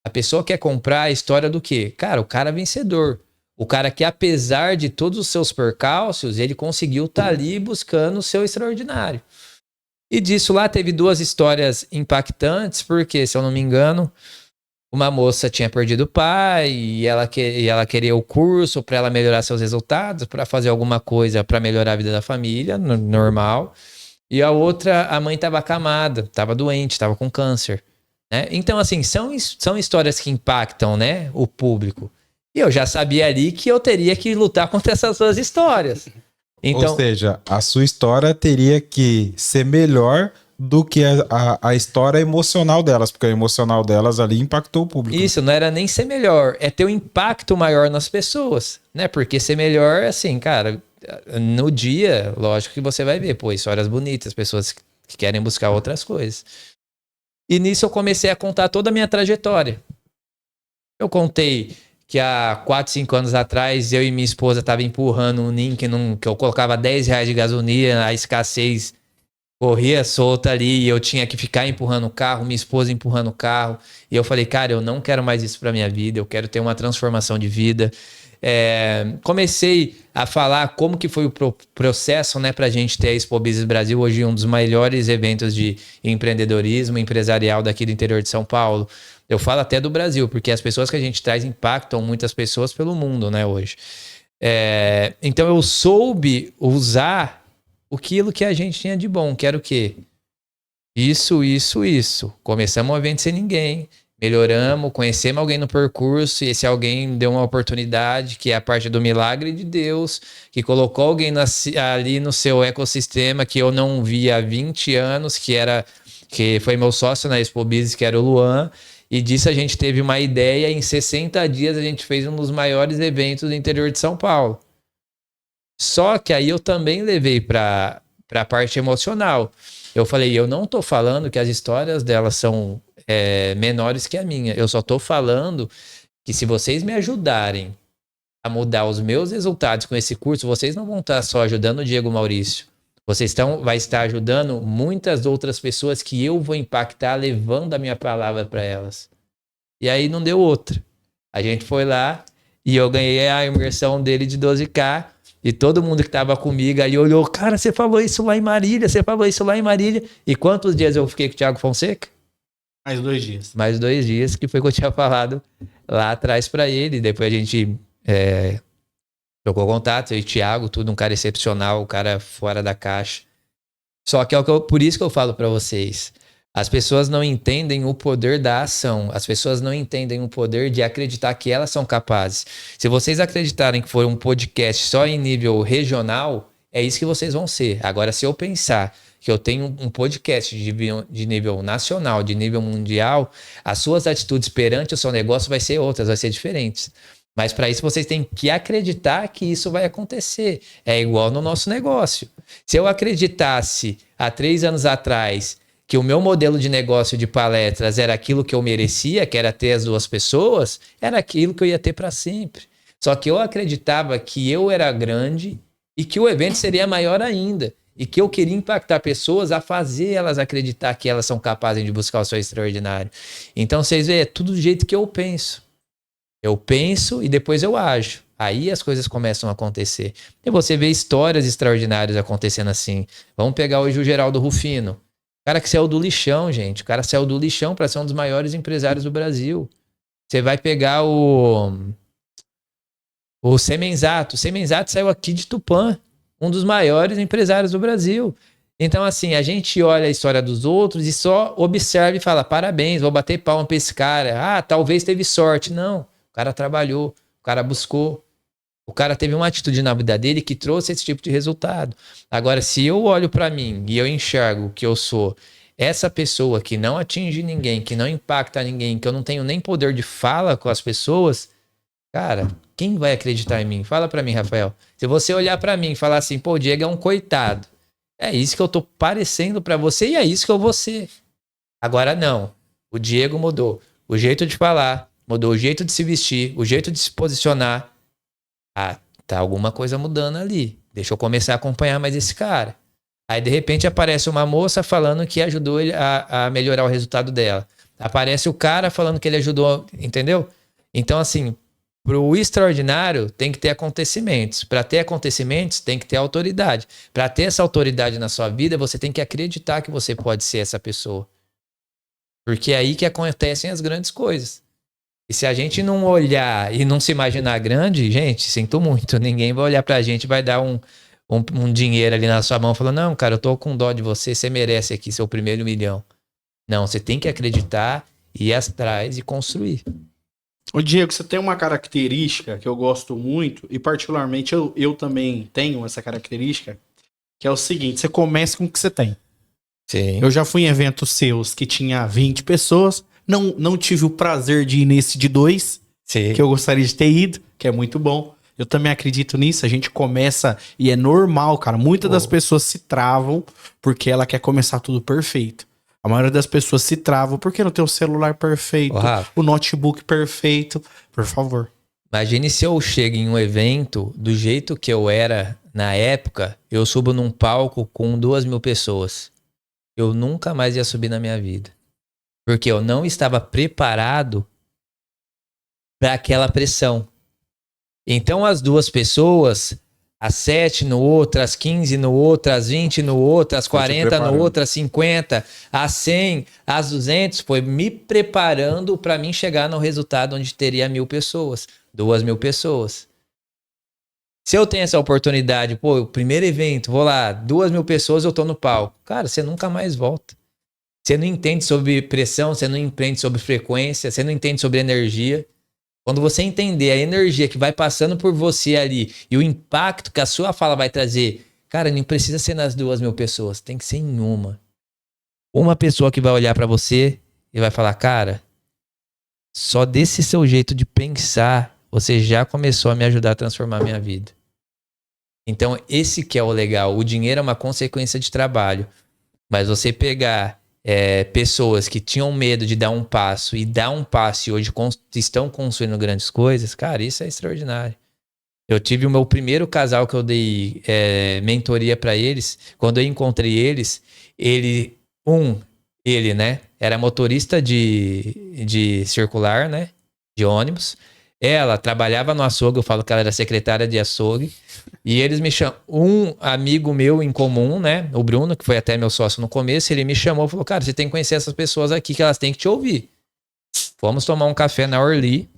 A pessoa quer comprar a história do quê? Cara, o cara é vencedor. O cara que, apesar de todos os seus percalços, ele conseguiu estar ali buscando o seu extraordinário. E disso lá teve 2 histórias impactantes, porque, se eu não me engano, uma moça tinha perdido o pai e ela queria o curso para ela melhorar seus resultados, para fazer alguma coisa para melhorar a vida da família, normal. E a outra, a mãe estava acamada, estava doente, estava com câncer. Né? Então, assim, são histórias que impactam, né, o público. E eu já sabia ali que eu teria que lutar contra essas 2 histórias. Então, ou seja, a sua história teria que ser melhor do que a história emocional delas, porque a emocional delas ali impactou o público. Isso, não era nem ser melhor, é ter um impacto maior nas pessoas, né? Porque ser melhor, assim, cara, no dia, lógico que você vai ver, pô, histórias bonitas, pessoas que querem buscar outras coisas. E nisso eu comecei a contar toda a minha trajetória. Eu contei que há 4, 5 anos atrás, eu e minha esposa estavam empurrando um ninho que eu colocava R$10 de gasolina, a escassez corria solta ali e eu tinha que ficar empurrando o carro, minha esposa empurrando o carro. E eu falei, cara, eu não quero mais isso pra minha vida, eu quero ter uma transformação de vida. Comecei a falar como que foi o processo, né, pra gente ter a Expo Business Brasil, hoje um dos maiores eventos de empreendedorismo empresarial daqui do interior de São Paulo. Eu falo até do Brasil, porque as pessoas que a gente traz impactam muitas pessoas pelo mundo, né, hoje. Então eu soube usar aquilo que a gente tinha de bom, que era o quê? Isso. Começamos o evento sem ninguém, melhoramos, conhecemos alguém no percurso, e esse alguém deu uma oportunidade, que é a parte do milagre de Deus, que colocou alguém ali no seu ecossistema que eu não via há 20 anos, que foi meu sócio na Expo Business, que era o Luan, e disso a gente teve uma ideia, em 60 dias a gente fez um dos maiores eventos do interior de São Paulo. Só que aí eu também levei para a parte emocional. Eu falei, eu não tô falando que as histórias delas são menores que a minha. Eu só tô falando que se vocês me ajudarem a mudar os meus resultados com esse curso, vocês não vão estar só ajudando o Diego Maurício. Vocês vai estar ajudando muitas outras pessoas que eu vou impactar levando a minha palavra para elas. E aí não deu outra. A gente foi lá e eu ganhei a imersão dele de 12K. E todo mundo que tava comigo aí olhou, cara, você falou isso lá em Marília, E quantos dias eu fiquei com o Thiago Fonseca? Mais 2 dias. Mais 2 dias, que foi o que eu tinha falado lá atrás pra ele. Depois a gente trocou contato, eu e o Thiago, tudo um cara excepcional, um cara fora da caixa. Só que por isso que eu falo pra vocês. As pessoas não entendem o poder da ação. As pessoas não entendem o poder de acreditar que elas são capazes. Se vocês acreditarem que for um podcast só em nível regional, é isso que vocês vão ser. Agora, se eu pensar que eu tenho um podcast de nível nacional, de nível mundial, as suas atitudes perante o seu negócio vai ser outras, vai ser diferentes. Mas para isso vocês têm que acreditar que isso vai acontecer. É igual no nosso negócio. Se eu acreditasse há 3 anos atrás que o meu modelo de negócio de palestras era aquilo que eu merecia, que era ter as 2 pessoas, era aquilo que eu ia ter para sempre. Só que eu acreditava que eu era grande e que o evento seria maior ainda. E que eu queria impactar pessoas a fazer elas acreditar que elas são capazes de buscar o seu extraordinário. Então, vocês veem, é tudo do jeito que eu penso. Eu penso e depois eu ajo. Aí as coisas começam a acontecer. E você vê histórias extraordinárias acontecendo assim. Vamos pegar hoje o Geraldo Rufino. O cara que saiu do lixão, gente. O cara saiu do lixão para ser um dos maiores empresários do Brasil. Você vai pegar o Semenzato. O Semenzato saiu aqui de Tupã. Um dos maiores empresários do Brasil. Então, assim, a gente olha a história dos outros e só observa e fala, parabéns, vou bater palma pra esse cara. Ah, talvez teve sorte. Não. O cara trabalhou. O cara buscou. O cara teve uma atitude na vida dele que trouxe esse tipo de resultado. Agora, se eu olho para mim e eu enxergo que eu sou essa pessoa que não atinge ninguém, que não impacta ninguém, que eu não tenho nem poder de fala com as pessoas, Cara, quem vai acreditar em mim? Fala pra mim, Rafael. Se você olhar pra mim e falar assim, pô, o Diego é um coitado. É isso que eu tô parecendo pra você e é isso que eu vou ser. Agora não. O Diego mudou o jeito de falar, mudou o jeito de se vestir, o jeito de se posicionar. Ah, tá alguma coisa mudando ali. Deixa eu começar a acompanhar mais esse cara. Aí, de repente, aparece uma moça falando que ajudou ele a melhorar o resultado dela. Aparece o cara falando que ele ajudou, entendeu? Então, assim, pro extraordinário tem que ter acontecimentos. Para ter acontecimentos, tem que ter autoridade. Para ter essa autoridade na sua vida, você tem que acreditar que você pode ser essa pessoa. Porque é aí que acontecem as grandes coisas. E se a gente não olhar e não se imaginar grande, gente, sinto muito. Ninguém vai olhar pra gente e vai dar um dinheiro ali na sua mão falando, não, cara, eu tô com dó de você, você merece aqui seu primeiro milhão. Não, você tem que acreditar, ir atrás e construir. Ô Diego, você tem uma característica que eu gosto muito, e particularmente eu também tenho essa característica, que é o seguinte, você começa com o que você tem. Sim. Eu já fui em eventos seus que tinha 20 pessoas, não tive o prazer de ir nesse de 2, Sim. que eu gostaria de ter ido, que é muito bom. Eu também acredito nisso, a gente começa, e é normal, cara, muitas das pessoas se travam porque ela quer começar tudo perfeito. A maioria das pessoas se travam porque não tem o celular perfeito, o notebook perfeito, por favor. Imagine se eu chego em um evento do jeito que eu era na época, eu subo num palco com 2.000 pessoas. Eu nunca mais ia subir na minha vida. Porque eu não estava preparado para aquela pressão. Então as 2 pessoas, as 7 no outro, as 15 no outro, as 20 no outro, as 40 no outro, as 50, as 100, as 200, foi me preparando para mim chegar no resultado onde teria 1.000 pessoas, 2.000 pessoas. Se eu tenho essa oportunidade, pô, o primeiro evento, vou lá, 2.000 pessoas, eu tô no palco. Cara, você nunca mais volta. Você não entende sobre pressão, você não entende sobre frequência, você não entende sobre energia. Quando você entender a energia que vai passando por você ali e o impacto que a sua fala vai trazer, cara, não precisa ser nas 2.000 pessoas, tem que ser em uma. Uma pessoa que vai olhar pra você e vai falar, cara, só desse seu jeito de pensar, você já começou a me ajudar a transformar a minha vida. Então, esse que é o legal. O dinheiro é uma consequência de trabalho. Mas você pegar pessoas que tinham medo de dar um passo e dar um passo e hoje estão construindo grandes coisas, cara, isso é extraordinário. Eu tive o meu primeiro casal que eu dei mentoria para eles. Quando eu encontrei eles, ele, né, era motorista de circular, né, de ônibus. Ela trabalhava no açougue, eu falo que ela era secretária de açougue. E eles me chamam, um amigo meu em comum, né, o Bruno, que foi até meu sócio no começo, ele me chamou e falou, cara, você tem que conhecer essas pessoas aqui, que elas têm que te ouvir. Fomos tomar um café na Orly.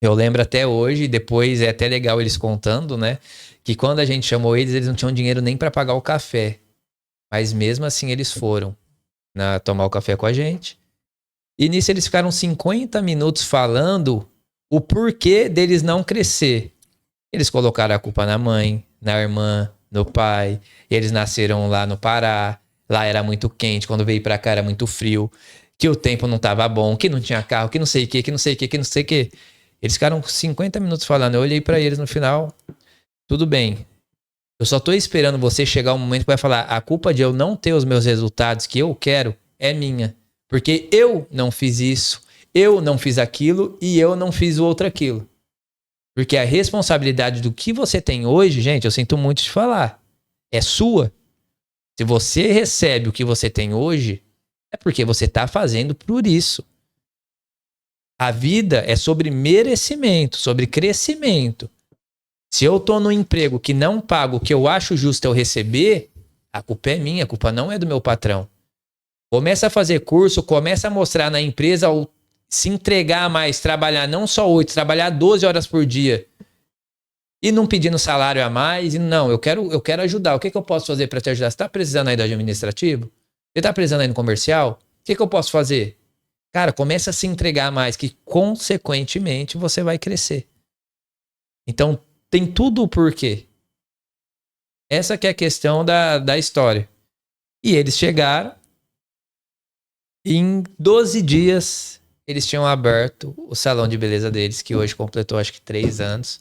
Eu lembro até hoje, depois é até legal eles contando, né, que quando a gente chamou eles, eles não tinham dinheiro nem para pagar o café. Mas mesmo assim eles foram tomar o café com a gente. E nisso eles ficaram 50 minutos falando o porquê deles não crescer. Eles colocaram a culpa na mãe, na irmã, no pai. Eles nasceram lá no Pará. Lá era muito quente. Quando veio pra cá era muito frio. Que o tempo não tava bom. Que não tinha carro. Que não sei o que. Que não sei o que. Que não sei o que. Eles ficaram 50 minutos falando. Eu olhei pra eles no final. Tudo bem. Eu só tô esperando você chegar um momento que vai falar. A culpa de eu não ter os meus resultados que eu quero é minha. Porque eu não fiz isso. Eu não fiz aquilo. E eu não fiz o outro aquilo. Porque a responsabilidade do que você tem hoje, gente, eu sinto muito de falar, é sua. Se você recebe o que você tem hoje, é porque você está fazendo por isso. A vida é sobre merecimento, sobre crescimento. Se eu estou num emprego que não pago o que eu acho justo eu receber, a culpa é minha, a culpa não é do meu patrão. Começa a fazer curso, começa a mostrar na empresa se entregar mais, trabalhar não só 8, trabalhar 12 horas por dia. E não pedindo salário a mais. E não, eu quero ajudar. O que eu posso fazer para te ajudar? Você está precisando aí do administrativo? Você está precisando aí no comercial? O que eu posso fazer? Cara, começa a se entregar mais, que consequentemente você vai crescer. Então, tem tudo o porquê. Essa que é a questão da história. E eles chegaram. Em 12 dias, eles tinham aberto o salão de beleza deles, que hoje completou acho que 3 anos,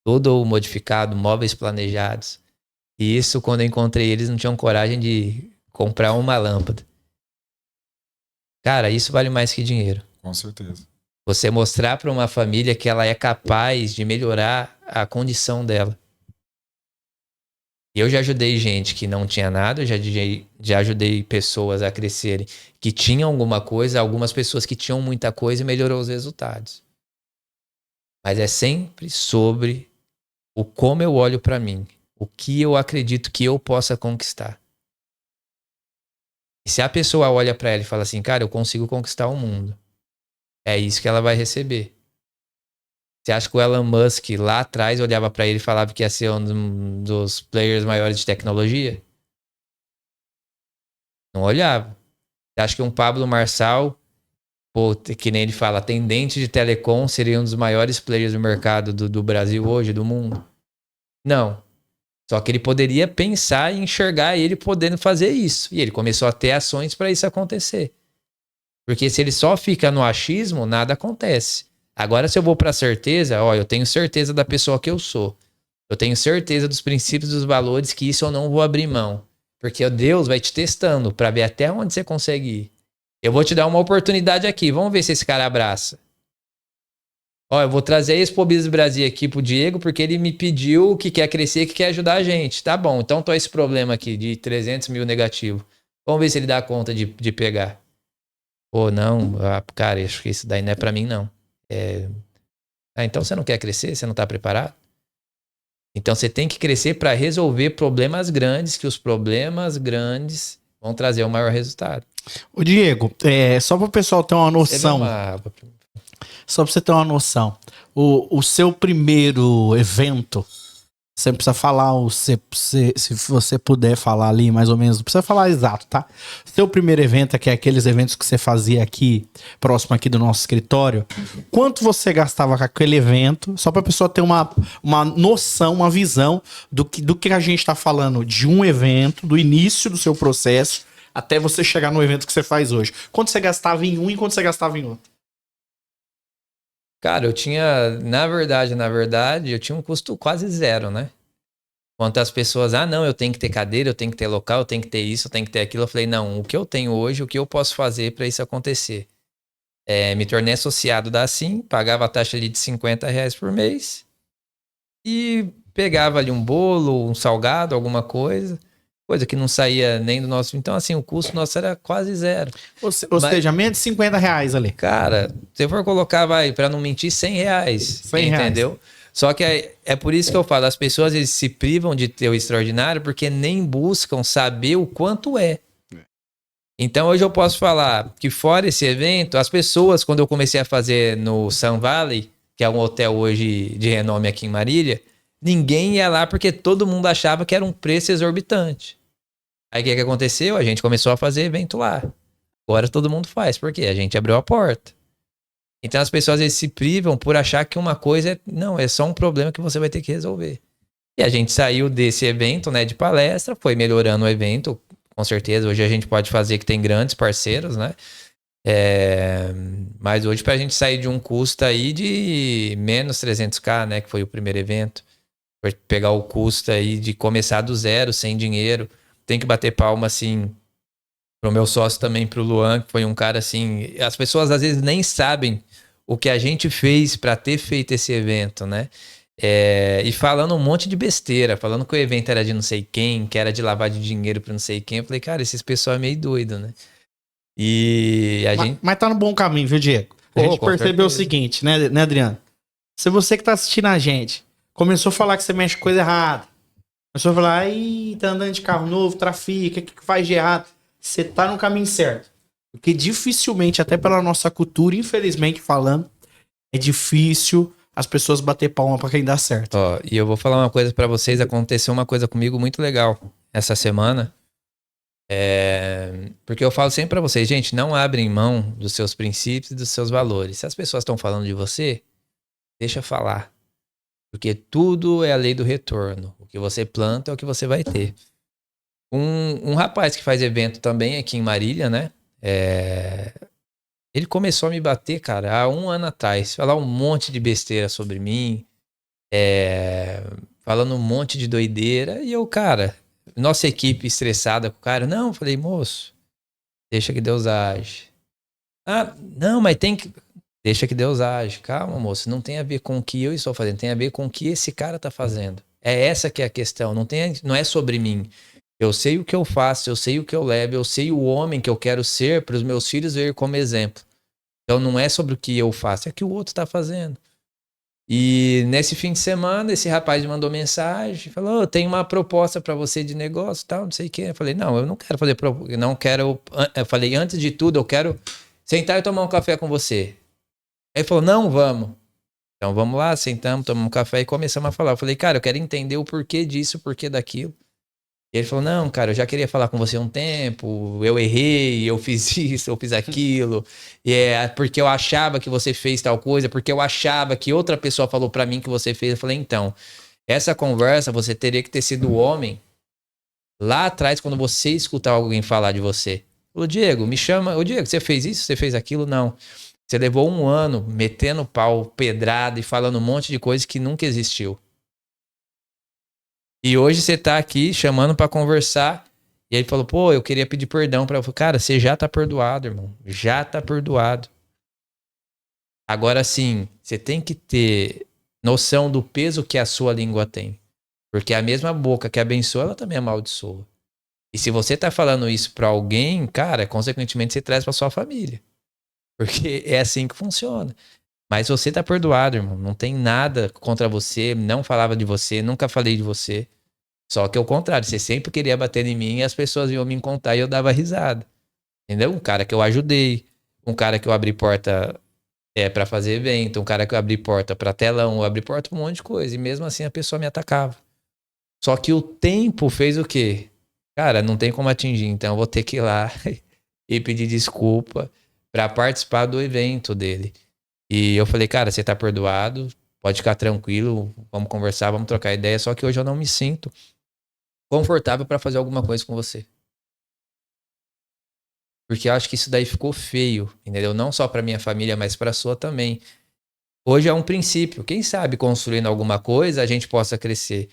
todo modificado, móveis planejados. E isso, quando eu encontrei eles, não tinham coragem de comprar uma lâmpada. Cara, isso vale mais que dinheiro. Com certeza. Você mostrar para uma família que ela é capaz de melhorar a condição dela. Eu já ajudei gente que não tinha nada, eu já ajudei pessoas a crescerem que tinham alguma coisa, algumas pessoas que tinham muita coisa e melhorou os resultados. Mas é sempre sobre o como eu olho para mim, o que eu acredito que eu possa conquistar. E se a pessoa olha para ela e fala assim, cara, eu consigo conquistar o mundo, é isso que ela vai receber. Você acha que o Elon Musk lá atrás olhava para ele e falava que ia ser um dos players maiores de tecnologia? Não olhava. Você acha que um Pablo Marçal, pô, que nem ele fala, atendente de telecom, seria um dos maiores players do mercado do Brasil hoje, do mundo? Não. Só que ele poderia pensar e enxergar ele podendo fazer isso. E ele começou a ter ações para isso acontecer. Porque se ele só fica no achismo, nada acontece. Agora, se eu vou para a certeza, ó, eu tenho certeza da pessoa que eu sou. Eu tenho certeza dos princípios, dos valores, que isso eu não vou abrir mão. Porque Deus vai te testando para ver até onde você consegue ir. Eu vou te dar uma oportunidade aqui. Vamos ver se esse cara abraça. Ó, eu vou trazer a Expo Business Brasil aqui pro Diego, porque ele me pediu que quer crescer, que quer ajudar a gente. Tá bom, então tô esse problema aqui de 300 mil negativo. Vamos ver se ele dá conta de pegar. Pô, não, cara, acho que isso daí não é pra mim, não. Então você não quer crescer? Você não tá preparado? Então você tem que crescer para resolver problemas grandes, que os problemas grandes vão trazer o maior resultado. Ô Diego, só para o pessoal ter uma noção. Só para você ter uma noção. O seu primeiro evento, você precisa falar, se você puder falar ali mais ou menos, não precisa falar exato, tá? Seu primeiro evento, que é aqueles eventos que você fazia aqui, próximo aqui do nosso escritório, quanto você gastava com aquele evento, só para a pessoa ter uma noção, uma visão do que a gente está falando de um evento, do início do seu processo, até você chegar no evento que você faz hoje. Quanto você gastava em um e quanto você gastava em outro? Cara, eu tinha, na verdade, eu tinha um custo quase zero, né? Quanto as pessoas, não, eu tenho que ter cadeira, eu tenho que ter local, eu tenho que ter isso, eu tenho que ter aquilo. Eu falei, não, o que eu tenho hoje, o que eu posso fazer para isso acontecer? Me tornei associado da Assim, pagava a taxa ali de R$50 por mês e pegava ali um bolo, um salgado, alguma coisa que não saía nem do nosso. Então, assim, o custo nosso era quase zero. Ou seja, menos de R$50 ali. Cara, se for colocar, para não mentir, R$100. Entendeu? Só que é por isso que eu falo, as pessoas eles se privam de ter o extraordinário porque nem buscam saber o quanto é. Então, hoje eu posso falar que fora esse evento, as pessoas, quando eu comecei a fazer no Sun Valley, que é um hotel hoje de renome aqui em Marília, ninguém ia lá porque todo mundo achava que era um preço exorbitante. Aí o que aconteceu? A gente começou a fazer evento lá. Agora todo mundo faz. Por quê? A gente abriu a porta. Então as pessoas eles se privam por achar que uma coisa é só um problema que você vai ter que resolver. E a gente saiu desse evento, né, de palestra, foi melhorando o evento, com certeza. Hoje a gente pode fazer que tem grandes parceiros, né? Mas hoje pra gente sair de um custo aí de menos 300k, né, que foi o primeiro evento, pegar o custo aí de começar do zero, sem dinheiro. Tem que bater palma, assim, pro meu sócio também, pro Luan, que foi um cara, assim... As pessoas, às vezes, nem sabem o que a gente fez para ter feito esse evento, né? E falando um monte de besteira, falando que o evento era de não sei quem, que era de lavar de dinheiro pra não sei quem. Eu falei, cara, esses pessoal é meio doido, né? E a gente... Mas tá no bom caminho, viu, Diego? A gente percebeu o seguinte, né, Adriano? Se você que tá assistindo a gente começou a falar que você mexe com coisa errada, começou a falar, tá andando de carro novo, trafica, o que faz de errado? Você tá no caminho certo. Porque dificilmente, até pela nossa cultura, infelizmente falando, é difícil as pessoas bater palma pra quem dá certo. E eu vou falar uma coisa pra vocês, aconteceu uma coisa comigo muito legal essa semana. Porque eu falo sempre pra vocês, gente, não abrem mão dos seus princípios e dos seus valores. Se as pessoas estão falando de você, deixa falar. Porque tudo é a lei do retorno. O que você planta é o que você vai ter. Um rapaz que faz evento também aqui em Marília, né? Ele começou a me bater, cara, há 1 ano atrás. Falar um monte de besteira sobre mim. Falando um monte de doideira. E eu, cara, nossa equipe estressada com o cara. Não, eu falei, moço, deixa que Deus age. Ah, não, mas tem que... Deixa que Deus age. Calma, moço. Não tem a ver com o que eu estou fazendo. Tem a ver com o que esse cara tá fazendo. É essa que é a questão. Não é sobre mim. Eu sei o que eu faço. Eu sei o que eu levo. Eu sei o homem que eu quero ser para os meus filhos ver como exemplo. Então não é sobre o que eu faço. É o que o outro tá fazendo. E nesse fim de semana, esse rapaz me mandou mensagem. Falou, tem uma proposta para você de negócio e tal. Não sei o que. Eu falei, não, eu não quero fazer... Não quero... Eu falei, antes de tudo, eu quero sentar e tomar um café com você. Aí ele falou, não, vamos. Então vamos lá, sentamos, tomamos um café e começamos a falar. Eu falei, cara, eu quero entender o porquê disso, o porquê daquilo. E ele falou, não, cara, eu já queria falar com você há um tempo, eu errei, eu fiz isso, eu fiz aquilo, porque eu achava que você fez tal coisa, porque eu achava que outra pessoa falou pra mim que você fez. Eu falei, então, essa conversa você teria que ter sido homem lá atrás, quando você escutar alguém falar de você. Ele falou, Diego, me chama. Ô, Diego, você fez isso? Você fez aquilo? Não. Você levou 1 ano metendo pau, pedrada e falando um monte de coisa que nunca existiu. E hoje você tá aqui chamando pra conversar. E ele falou, pô, eu queria pedir perdão pra... Eu falei, cara, você já tá perdoado, irmão. Já tá perdoado. Agora sim, você tem que ter noção do peso que a sua língua tem. Porque a mesma boca que abençoa, ela também amaldiçoa. E se você tá falando isso pra alguém, cara, consequentemente você traz pra sua família. Porque é assim que funciona. Mas você tá perdoado, irmão. Não tem nada contra você. Não falava de você. Nunca falei de você. Só que ao contrário. Você sempre queria bater em mim e as pessoas iam me contar e eu dava risada. Entendeu? Um cara que eu ajudei. Um cara que eu abri porta pra fazer evento. Um cara que eu abri porta pra telão. Eu abri porta pra um monte de coisa. E mesmo assim a pessoa me atacava. Só que o tempo fez o quê? Cara, não tem como atingir. Então eu vou ter que ir lá e pedir desculpa para participar do evento dele. E eu falei, cara, você tá perdoado, pode ficar tranquilo, vamos conversar, vamos trocar ideia, só que hoje eu não me sinto confortável para fazer alguma coisa com você. Porque eu acho que isso daí ficou feio, entendeu? Não só para minha família, mas para sua também. Hoje é um princípio. Quem sabe construindo alguma coisa a gente possa crescer.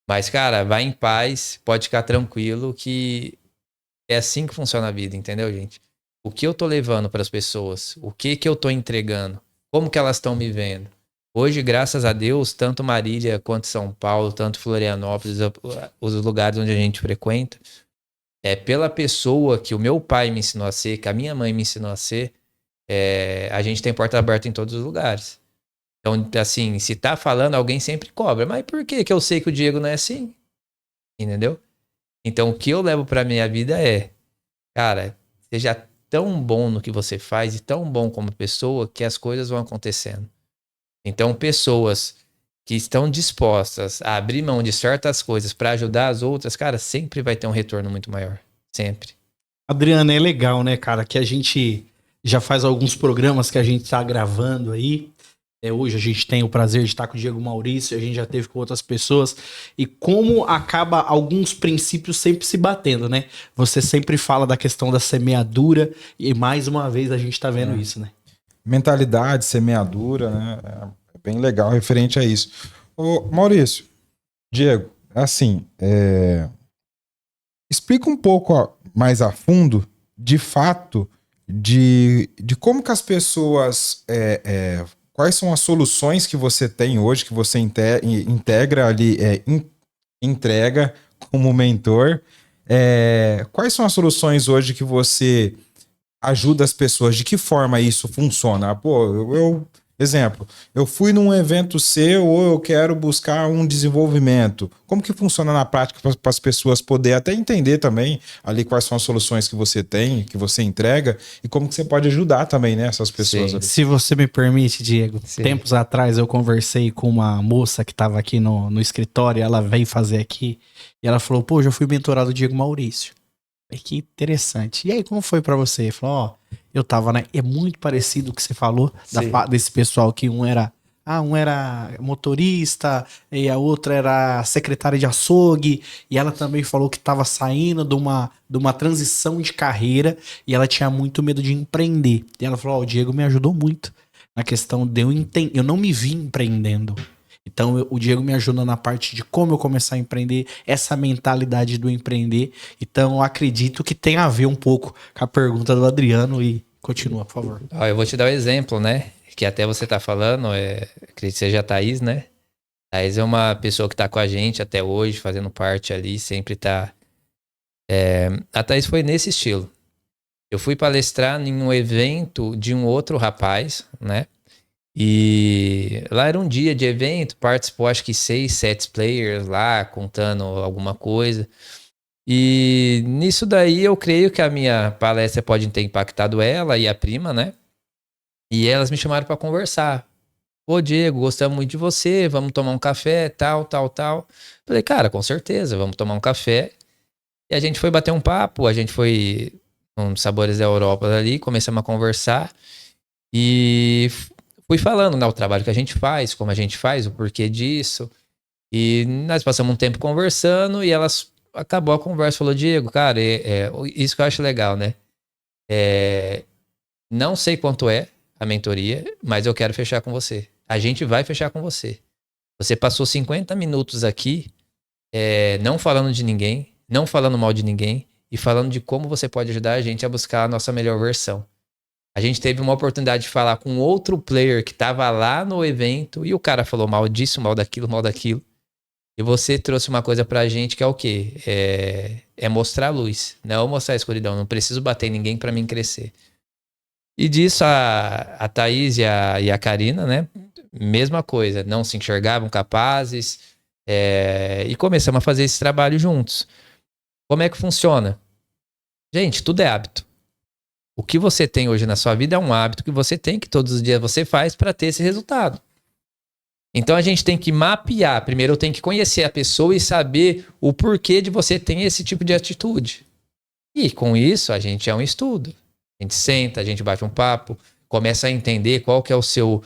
Mas, cara, vai em paz, pode ficar tranquilo que é assim que funciona a vida, entendeu, gente? O que eu tô levando para as pessoas? O que eu tô entregando? Como que elas estão me vendo? Hoje, graças a Deus, tanto Marília quanto São Paulo, tanto Florianópolis, os lugares onde a gente frequenta, pela pessoa que o meu pai me ensinou a ser, que a minha mãe me ensinou a ser, a gente tem porta aberta em todos os lugares. Então, assim, se tá falando, alguém sempre cobra. Mas por que eu sei que o Diego não é assim? Entendeu? Então, o que eu levo pra minha vida cara, seja tão bom no que você faz e tão bom como pessoa que as coisas vão acontecendo. Então, pessoas que estão dispostas a abrir mão de certas coisas para ajudar as outras, cara, sempre vai ter um retorno muito maior. Sempre. Adriana, é legal, né, cara, que a gente já faz alguns programas que a gente tá gravando aí. Hoje a gente tem o prazer de estar com o Diego Maurício, a gente já teve com outras pessoas, e como acaba alguns princípios sempre se batendo, né? Você sempre fala da questão da semeadura, e mais uma vez a gente tá vendo isso, né? Mentalidade, semeadura, né? É bem legal referente a isso. Ô, Maurício, Diego, assim, explica um pouco mais a fundo, de fato, de como que as pessoas... quais são as soluções que você tem hoje, que você integra ali, entrega como mentor? Quais são as soluções hoje que você ajuda as pessoas? De que forma isso funciona? Pô, exemplo, eu fui num evento seu ou eu quero buscar um desenvolvimento. Como que funciona na prática para as pessoas poderem até entender também ali quais são as soluções que você tem, que você entrega e como que você pode ajudar também, né, essas pessoas ali. Se você me permite, Diego, tempos atrás eu conversei com uma moça que estava aqui no escritório, ela veio fazer aqui e ela falou, pô, já fui mentorado do Diego Maurício. Que interessante. E aí, como foi pra você? Falou, eu tava, né? É muito parecido o que você falou desse pessoal que um era um era motorista e a outra era secretária de açougue, e ela também falou que estava saindo de uma transição de carreira e ela tinha muito medo de empreender. E ela falou: o Diego me ajudou muito na questão de eu entender. Eu não me vi empreendendo. Então o Diego me ajuda na parte de como eu começar a empreender, essa mentalidade do empreender. Então eu acredito que tem a ver um pouco com a pergunta do Adriano e continua, por favor. Ó, eu vou te dar um exemplo, né? Que até você tá falando, acredito que seja a Thaís, né? A Thaís é uma pessoa que tá com a gente até hoje, fazendo parte ali, sempre tá. A Thaís foi nesse estilo. Eu fui palestrar em um evento de um outro rapaz, né? E lá era um dia de evento, participou acho que 6, 7 players lá, contando alguma coisa. E nisso daí eu creio que a minha palestra pode ter impactado ela e a prima, né? E elas me chamaram para conversar. Ô Diego, gostamos muito de você, vamos tomar um café, tal, tal, tal. Falei, cara, com certeza, vamos tomar um café. E a gente foi bater um papo, a gente foi uns Sabores da Europa ali, começamos a conversar. E fui falando, né, o trabalho que a gente faz, como a gente faz, o porquê disso. E nós passamos um tempo conversando e elas acabou a conversa, falou, Diego, cara, isso que eu acho legal, né? Não sei quanto é a mentoria, mas eu quero fechar com você. A gente vai fechar com você. Você passou 50 minutos aqui, não falando de ninguém, não falando mal de ninguém e falando de como você pode ajudar a gente a buscar a nossa melhor versão. A gente teve uma oportunidade de falar com outro player que estava lá no evento e o cara falou mal disso, mal daquilo, mal daquilo. E você trouxe uma coisa pra gente que é o quê? É mostrar a luz, não mostrar a escuridão. Não preciso bater em ninguém pra mim crescer. E disso a Thaís e a Karina, né? Mesma coisa, não se enxergavam capazes. E começamos a fazer esse trabalho juntos. Como é que funciona? Gente, tudo é hábito. O que você tem hoje na sua vida é um hábito que você tem, que todos os dias você faz para ter esse resultado. Então a gente tem que mapear. Primeiro eu tenho que conhecer a pessoa e saber o porquê de você ter esse tipo de atitude. E com isso a gente é um estudo. A gente senta, a gente bate um papo, começa a entender qual que é o seu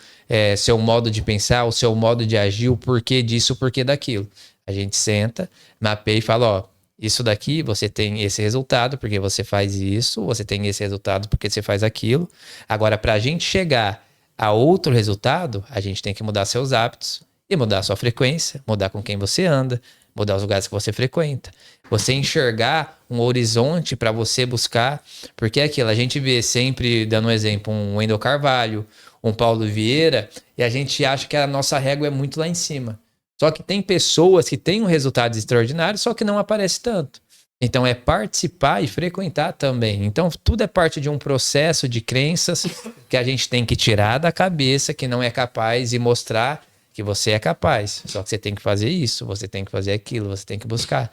modo de pensar, o seu modo de agir, o porquê disso, o porquê daquilo. A gente senta, mapeia e fala, ó, isso daqui você tem esse resultado porque você faz isso, você tem esse resultado porque você faz aquilo. Agora, para a gente chegar a outro resultado, a gente tem que mudar seus hábitos e mudar a sua frequência, mudar com quem você anda, mudar os lugares que você frequenta. Você enxergar um horizonte para você buscar, porque é aquilo, a gente vê sempre, dando um exemplo, um Wendel Carvalho, um Paulo Vieira, e a gente acha que a nossa régua é muito lá em cima. Só que tem pessoas que têm um resultado extraordinário, só que não aparece tanto. Então é participar e frequentar também. Então tudo é parte de um processo de crenças que a gente tem que tirar da cabeça, que não é capaz, e mostrar que você é capaz. Só que você tem que fazer isso, você tem que fazer aquilo, você tem que buscar.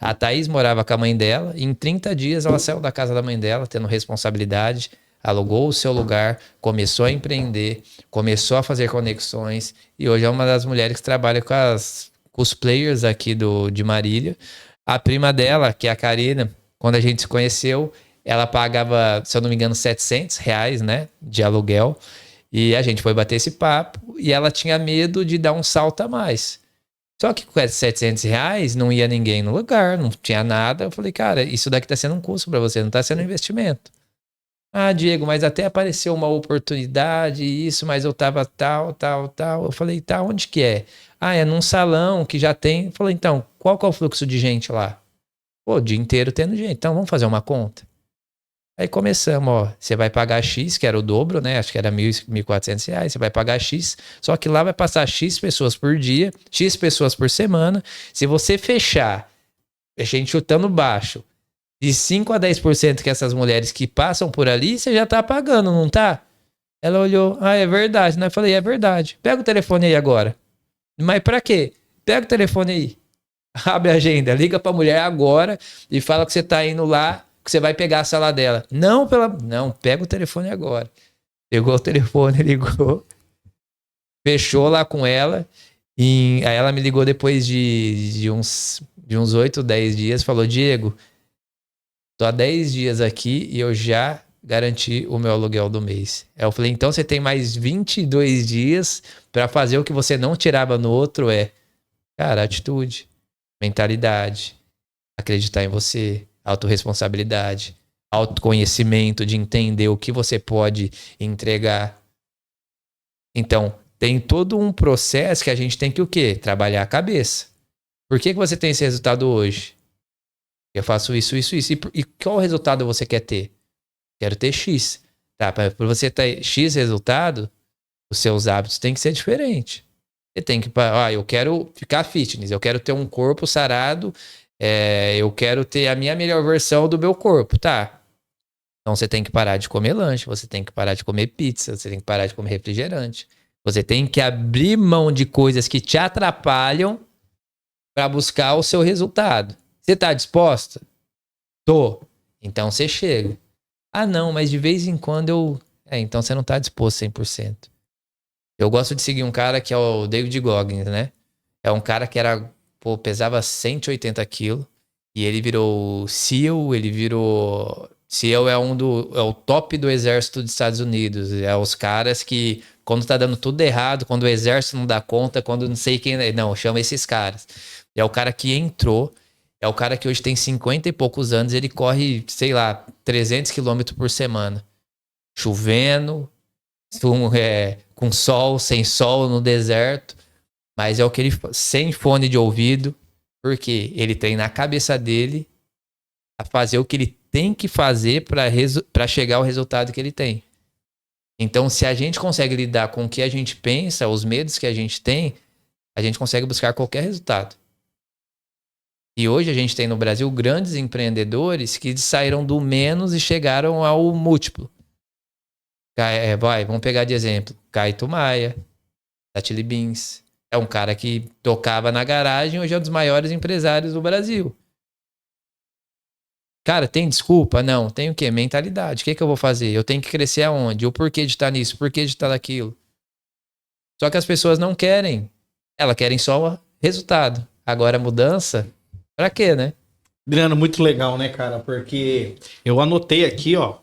A Thaís morava com a mãe dela e em 30 dias ela saiu da casa da mãe dela, tendo responsabilidade, alugou o seu lugar, começou a empreender, começou a fazer conexões e hoje é uma das mulheres que trabalha com os players aqui de Marília. A prima dela, que é a Karina, quando a gente se conheceu, ela pagava, se eu não me engano, R$700, né, de aluguel. E a gente foi bater esse papo e ela tinha medo de dar um salto a mais. Só que com esses R$700 não ia ninguém no lugar, não tinha nada. Eu falei, cara, isso daqui tá sendo um custo para você, não tá sendo um investimento. Ah, Diego, mas até apareceu uma oportunidade, isso, mas eu tava tal. Eu falei, tá, onde que é? Ah, é num salão que já tem. Eu falei, então, qual que é o fluxo de gente lá? Pô, o dia inteiro tendo gente. Então, vamos fazer uma conta. Aí começamos, ó, você vai pagar X, que era o dobro, né? Acho que era R$1.400. Você vai pagar X, só que lá vai passar X pessoas por dia, X pessoas por semana. Se você fechar, a gente chutando baixo, de 5 a 10% que essas mulheres que passam por ali, você já tá pagando, não tá? Ela olhou, é verdade, né? Eu falei, é verdade. Pega o telefone aí agora. Mas pra quê? Pega o telefone aí. Abre a agenda, liga pra mulher agora e fala que você tá indo lá, que você vai pegar a sala dela. Não, pega o telefone agora. Pegou o telefone, ligou, fechou lá com ela. E aí ela me ligou depois de uns 8, 10 dias, falou, Diego, tô há 10 dias aqui e eu já garantir o meu aluguel do mês. Aí eu falei, então você tem mais 22 dias para fazer o que você não tirava no outro, cara, atitude, mentalidade, acreditar em você, autorresponsabilidade, autoconhecimento, de entender o que você pode entregar. Então, tem todo um processo que a gente tem que o quê? Trabalhar a cabeça. Por que você tem esse resultado hoje? Eu faço isso. E qual resultado você quer ter? Quero ter X. Tá, para você ter X resultado, os seus hábitos têm que ser diferentes. Você tem que... eu quero ficar fitness, eu quero ter um corpo sarado, eu quero ter a minha melhor versão do meu corpo, tá? Então você tem que parar de comer lanche, você tem que parar de comer pizza, você tem que parar de comer refrigerante. Você tem que abrir mão de coisas que te atrapalham para buscar o seu resultado. Você tá disposta? Tô. Então você chega. Ah, não, mas de vez em quando eu... então você não tá disposto 100%. Eu gosto de seguir um cara que é o David Goggins, né? É um cara que pesava 180 quilos e ele virou SEAL, SEAL é o top do exército dos Estados Unidos. É os caras que, quando tá dando tudo errado, quando o exército não dá conta, quando não sei quem... Não, chama esses caras. É o cara que entrou, é o cara que hoje tem 50 e poucos anos, ele corre, sei lá, 300 quilômetros por semana. Chovendo, com sol, sem sol, no deserto. Mas é o que ele... Sem fone de ouvido, porque ele treina a cabeça dele a fazer o que ele tem que fazer para chegar ao resultado que ele tem. Então, se a gente consegue lidar com o que a gente pensa, os medos que a gente tem, a gente consegue buscar qualquer resultado. E hoje a gente tem no Brasil grandes empreendedores que saíram do menos e chegaram ao múltiplo. Vamos pegar de exemplo. Caio Maia, da Chili Beans. É um cara que tocava na garagem, hoje é um dos maiores empresários do Brasil. Cara, tem desculpa? Não. Tem o quê? Mentalidade. O que eu vou fazer? Eu tenho que crescer aonde? O porquê de estar nisso? O porquê de estar naquilo? Só que as pessoas não querem. Elas querem só o resultado. Agora a mudança... Pra quê, né? Adriano, muito legal, né, cara? Porque eu anotei aqui, ó,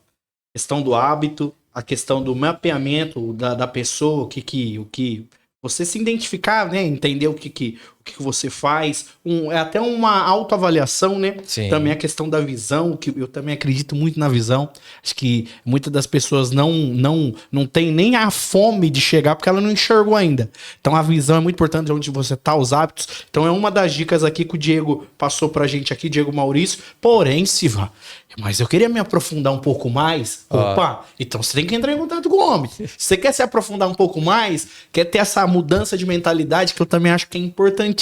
questão do hábito, a questão do mapeamento da pessoa, o que você se identificar, né? Entender o que você faz. É até uma autoavaliação, né? Sim. Também a questão da visão, que eu também acredito muito na visão. Acho que muitas das pessoas não tem nem a fome de chegar porque ela não enxergou ainda. Então a visão é muito importante, onde você tá, os hábitos. Então é uma das dicas aqui que o Diego passou pra gente aqui, Diego Maurício. Porém, Silva, mas eu queria me aprofundar um pouco mais. Opa, então você tem que entrar em contato com o homem. Se você quer se aprofundar um pouco mais, quer ter essa mudança de mentalidade, que eu também acho que é importantíssimo.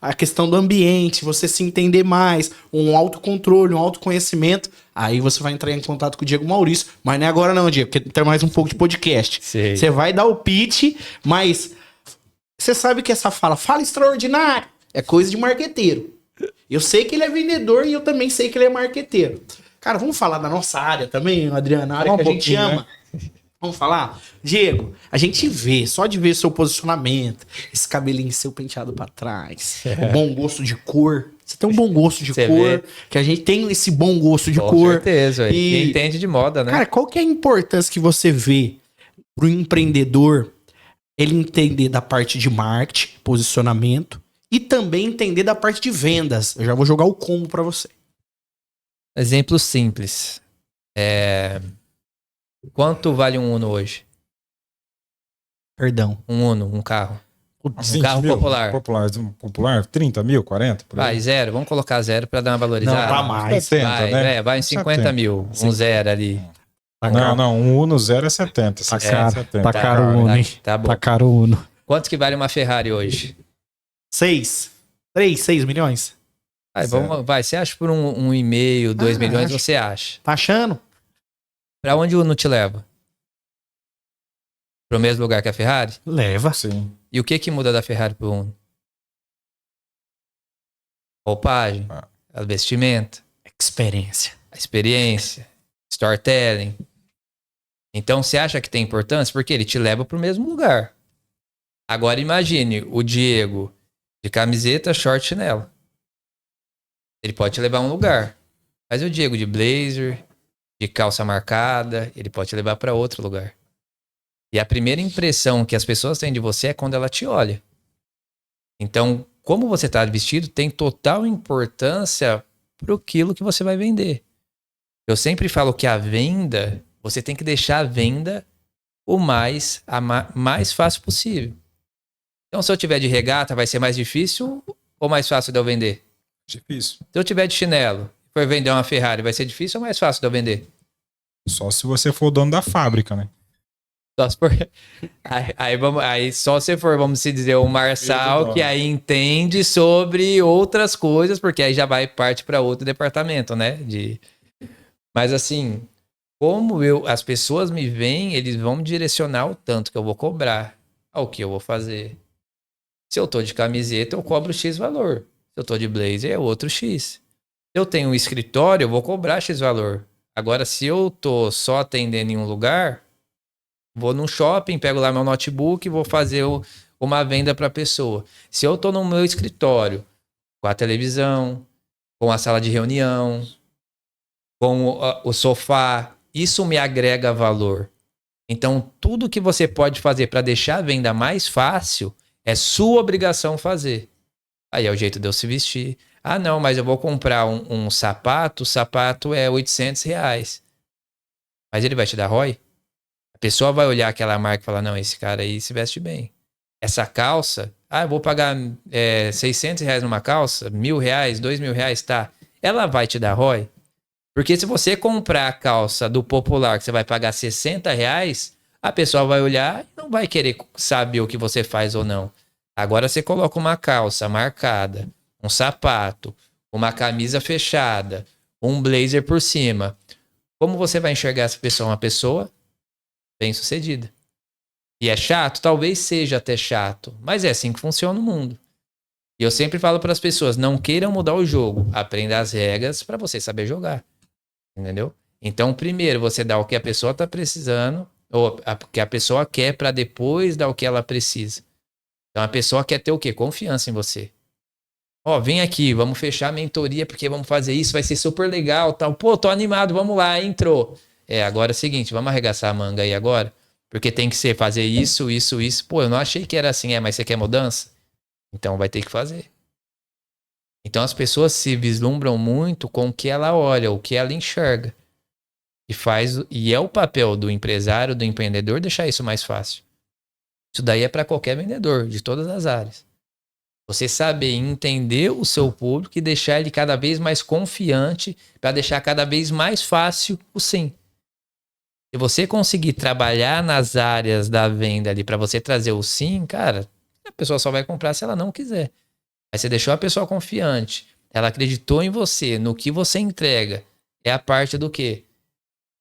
A questão do ambiente, você se entender mais, um autocontrole, um autoconhecimento. Aí você vai entrar em contato com o Diego Maurício. Mas não é agora não, Diego, porque tem mais um pouco de podcast. Sei. Você vai dar o pitch, mas você sabe que essa fala extraordinária, é coisa de marqueteiro. Eu sei que ele é vendedor e eu também sei que ele é marqueteiro. Cara, vamos falar da nossa área também, Adriano, a área que a gente ama. Né? Vamos falar? Diego, a gente vê, só de ver seu posicionamento, esse cabelinho seu penteado pra trás, o bom gosto de cor. Você tem um bom gosto de cor, vê? Que a gente tem esse bom gosto de cor. Com certeza, e quem entende de moda, né? Cara, qual que é a importância que você vê pro empreendedor ele entender da parte de marketing, posicionamento, e também entender da parte de vendas? Eu já vou jogar o combo pra você. Exemplo simples. Quanto vale um Uno hoje? Perdão. Um Uno, um carro. Um carro mil, popular. Popular, 30 mil, 40? Por aí. Vai, zero. Vamos colocar zero pra dar uma valorizada. Não, pra mais. 70, vai, né? Vai em 50 mil. Um zero ali. Não, um Uno zero é 70. Tá caro, 70. tá caro o Uno, hein? Tá bom. Tá caro o Uno. Quanto que vale uma Ferrari hoje? 6 milhões? Vai, você acha por 1,5, 2 milhões, acho. você acha. Tá achando? Pra onde o Uno te leva? Pro mesmo lugar que a Ferrari? Leva. Sim. E o que muda da Ferrari pro Uno? Roupagem, a vestimenta, Experiência. a experiência, storytelling. Então você acha que tem importância? Porque ele te leva pro mesmo lugar. Agora imagine o Diego de camiseta, short, chinelo. Ele pode te levar a um lugar. Mas o Diego de blazer, de calça marcada, ele pode te levar para outro lugar. E a primeira impressão que as pessoas têm de você é quando ela te olha. Então, como você está vestido tem total importância para aquilo que você vai vender. Eu sempre falo que a venda, você tem que deixar a venda mais fácil possível. Então, se eu tiver de regata, vai ser mais difícil ou mais fácil de eu vender? Difícil. Se eu tiver de chinelo, for vender uma Ferrari, vai ser difícil ou mais fácil de eu vender? Só se você for o dono da fábrica, né? Só se for... aí só se for, vamos dizer, o Marçal, que aí entende sobre outras coisas, porque aí já vai parte para outro departamento, né? Mas assim, como as pessoas me veem, eles vão me direcionar o tanto que eu vou cobrar, ao que eu vou fazer. Se eu tô de camiseta, eu cobro X valor. Se eu tô de blazer, é outro X. Se eu tenho um escritório, eu vou cobrar X valor. Agora, se eu tô só atendendo em um lugar, vou num shopping, pego lá meu notebook e vou fazer uma venda para a pessoa. Se eu tô no meu escritório, com a televisão, com a sala de reunião, com o sofá, isso me agrega valor. Então, tudo que você pode fazer para deixar a venda mais fácil é sua obrigação fazer. Aí é o jeito de eu se vestir. Ah, não, mas eu vou comprar um sapato, o sapato é R$800. Mas ele vai te dar ROI? A pessoa vai olhar aquela marca e falar, não, esse cara aí se veste bem. Essa calça, eu vou pagar R$600 numa calça, R$1.000, R$2.000, tá. Ela vai te dar ROI? Porque se você comprar a calça do popular que você vai pagar R$60, a pessoa vai olhar e não vai querer saber o que você faz ou não. Agora você coloca uma calça marcada, um sapato, uma camisa fechada, um blazer por cima. Como você vai enxergar essa pessoa? Uma pessoa bem-sucedida. E é chato? Talvez seja até chato, mas é assim que funciona o mundo. E eu sempre falo para as pessoas, não queiram mudar o jogo, aprenda as regras para você saber jogar. Entendeu? Então, primeiro, você dá o que a pessoa está precisando, ou o que a pessoa quer, para depois dar o que ela precisa. Então, a pessoa quer ter o quê? Confiança em você. Vem aqui, vamos fechar a mentoria, porque vamos fazer isso, vai ser super legal, tal. Pô, tô animado, vamos lá, entrou. Agora é o seguinte, vamos arregaçar a manga aí agora, porque tem que fazer isso, isso, isso. Pô, eu não achei que era assim, mas você quer mudança? Então vai ter que fazer. Então as pessoas se vislumbram muito com o que ela olha, o que ela enxerga. E é o papel do empresário, do empreendedor, deixar isso mais fácil. Isso daí é para qualquer vendedor, de todas as áreas. Você saber entender o seu público e deixar ele cada vez mais confiante para deixar cada vez mais fácil o sim. Se você conseguir trabalhar nas áreas da venda ali para você trazer o sim, cara, a pessoa só vai comprar se ela não quiser. Aí você deixou a pessoa confiante, ela acreditou em você, no que você entrega. É a parte do quê?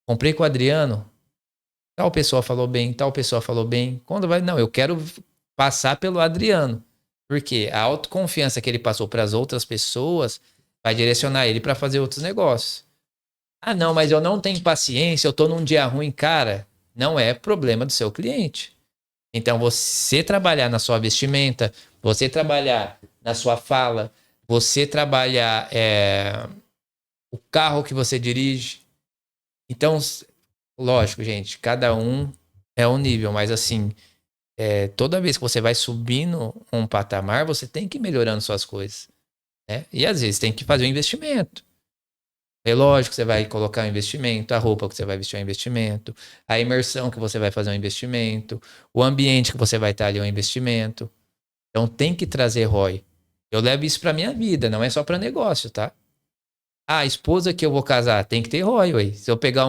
Comprei com o Adriano, tal pessoa falou bem, tal pessoa falou bem. Quando vai? Não, eu quero passar pelo Adriano. Porque a autoconfiança que ele passou para as outras pessoas vai direcionar ele para fazer outros negócios. Ah, não, mas eu não tenho paciência, eu tô num dia ruim. Cara, não é problema do seu cliente. Então, você trabalhar na sua vestimenta, você trabalhar na sua fala, você trabalhar o carro que você dirige. Então, lógico, gente, cada um é um nível, mas assim, toda vez que você vai subindo um patamar, você tem que ir melhorando suas coisas, né? E às vezes tem que fazer um investimento. Relógio que você vai colocar um investimento, a roupa que você vai vestir é um investimento, a imersão que você vai fazer é um investimento, o ambiente que você vai estar ali é um investimento. Então tem que trazer ROI. Eu levo isso pra minha vida, não é só para negócio, tá? A esposa que eu vou casar tem que ter ROI, ué. Se eu pegar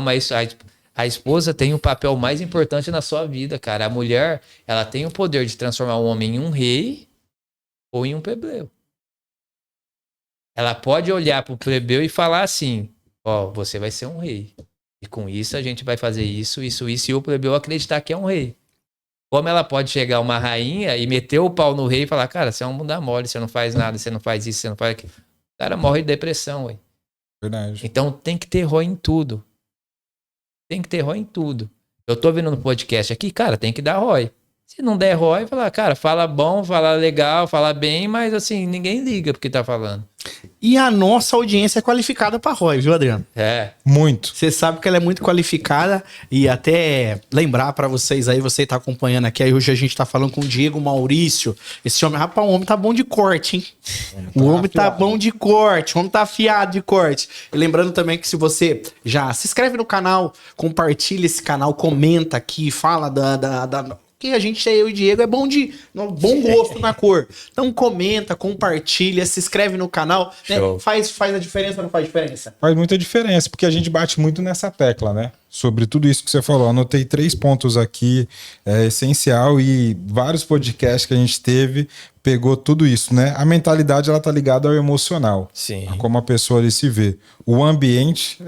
a esposa tem o papel mais importante na sua vida, cara. A mulher, ela tem o poder de transformar o homem em um rei ou em um plebeu. Ela pode olhar pro plebeu e falar assim, você vai ser um rei. E com isso a gente vai fazer isso, isso, isso, e o plebeu acreditar que é um rei. Como ela pode chegar uma rainha e meter o pau no rei e falar, cara, você é um bunda mole, você não faz nada, você não faz isso, você não faz aquilo. O cara morre de depressão, ué. Verdade. Então tem que ter ROI em tudo. Tem que ter ROI em tudo. Eu tô vendo no podcast aqui, cara, tem que dar ROI. Se não der ROI, fala, cara, fala bom, fala legal, fala bem, mas assim, ninguém liga porque tá falando. E a nossa audiência é qualificada para ROI, viu, Adriano? É. Muito. Você sabe que ela é muito qualificada e até lembrar para vocês aí, você tá acompanhando aqui, aí hoje a gente tá falando com o Diego Maurício. Esse homem, rapaz, o homem tá bom de corte, hein? O homem tá bom de corte, o homem tá afiado de corte. E lembrando também que se você já se inscreve no canal, compartilha esse canal, comenta aqui, fala que a gente, eu e o Diego, é bom gosto na cor. Então comenta, compartilha, se inscreve no canal. Né? Faz a diferença ou não faz diferença? Faz muita diferença, porque a gente bate muito nessa tecla, né? Sobre tudo isso que você falou. Anotei 3 pontos aqui, essencial, e vários podcasts que a gente teve pegou tudo isso, né? A mentalidade, ela tá ligada ao emocional. Sim. A como a pessoa ali se vê. O ambiente,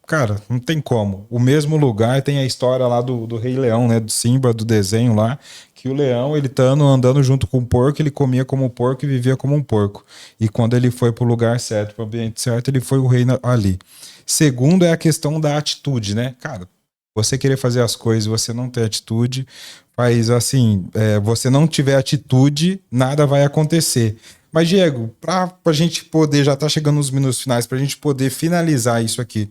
cara, não tem como. O mesmo lugar, tem a história lá do Rei Leão, né? Do Simba, do desenho lá, que o leão, ele tá andando junto com o porco, ele comia como um porco e vivia como um porco. E quando ele foi pro lugar certo, pro ambiente certo, ele foi o rei ali. Segundo é a questão da atitude, né? Cara, você querer fazer as coisas e você não ter atitude, faz assim, você não tiver atitude, nada vai acontecer. Mas, Diego, pra gente poder, já tá chegando nos minutos finais, pra gente poder finalizar isso aqui,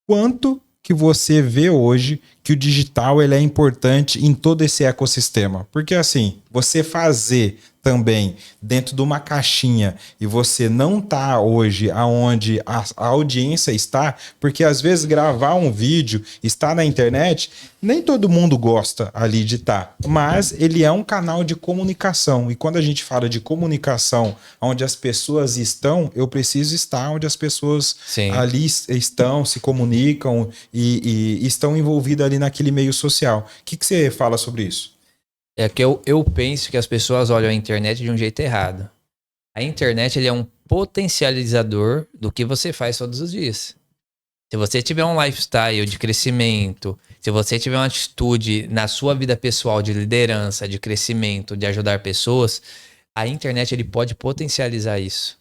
quanto que você vê hoje que o digital ele é importante em todo esse ecossistema? Porque assim, você fazer também dentro de uma caixinha e você não tá hoje aonde a audiência está, porque às vezes gravar um vídeo, estar na internet, nem todo mundo gosta ali de estar, mas ele é um canal de comunicação, e quando a gente fala de comunicação onde as pessoas estão, eu preciso estar onde as pessoas Sim. ali estão, se comunicam e estão envolvidas ali naquele meio social. O que você fala sobre isso? É que eu penso que as pessoas olham a internet de um jeito errado. A internet ele é um potencializador do que você faz todos os dias. Se você tiver um lifestyle de crescimento, se você tiver uma atitude na sua vida pessoal de liderança, de crescimento, de ajudar pessoas, a internet ele pode potencializar isso.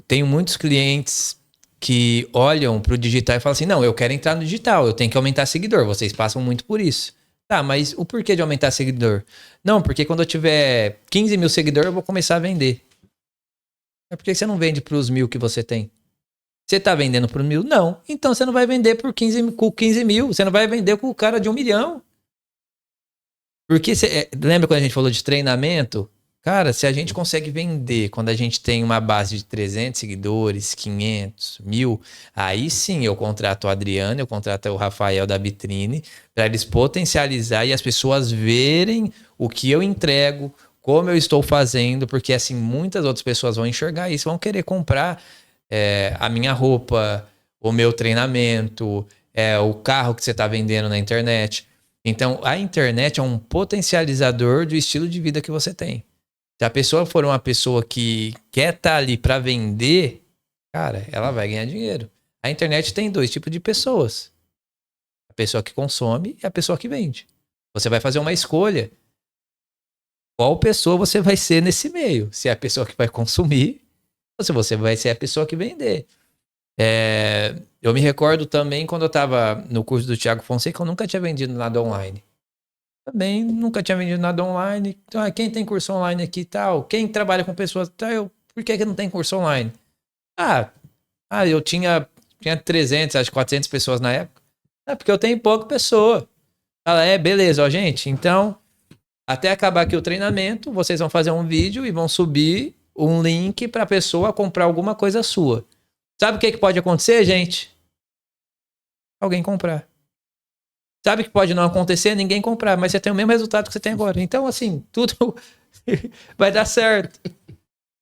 Tenho muitos clientes que olham para o digital e falam assim, não, eu quero entrar no digital, eu tenho que aumentar seguidor, vocês passam muito por isso. Tá, mas o porquê de aumentar seguidor? Não, porque quando eu tiver 15 mil seguidores, eu vou começar a vender. Mas por que você não vende para os 1.000 que você tem? Você tá vendendo por 1.000? Não. Então você não vai vender com 15 mil. Você não vai vender com o cara de 1 milhão. Porque lembra quando a gente falou de treinamento? Cara, se a gente consegue vender quando a gente tem uma base de 300 seguidores, 500, 1.000, aí sim eu contrato o Adriano, eu contrato o Rafael da Vitrine, para eles potencializar e as pessoas verem o que eu entrego, como eu estou fazendo, porque assim muitas outras pessoas vão enxergar isso, vão querer comprar a minha roupa, o meu treinamento, o carro que você está vendendo na internet. Então a internet é um potencializador do estilo de vida que você tem. Se a pessoa for uma pessoa que quer estar ali para vender, cara, ela vai ganhar dinheiro. A internet tem 2 tipos de pessoas. A pessoa que consome e a pessoa que vende. Você vai fazer uma escolha. Qual pessoa você vai ser nesse meio? Se é a pessoa que vai consumir ou se você vai ser a pessoa que vender. Eu me recordo também quando eu estava no curso do Thiago Fonseca, eu nunca tinha vendido nada online. Também nunca tinha vendido nada online. Então, quem tem curso online aqui e tal? Quem trabalha com pessoas tal? Por que não tem curso online? Eu tinha 300, acho 400 pessoas na época. Porque eu tenho pouca pessoa. Ela beleza, ó, gente. Então, até acabar aqui o treinamento, vocês vão fazer um vídeo e vão subir um link para a pessoa comprar alguma coisa sua. Sabe o que pode acontecer, gente? Alguém comprar. Sabe que pode não acontecer, ninguém comprar, mas você tem o mesmo resultado que você tem agora. Então, assim, tudo vai dar certo.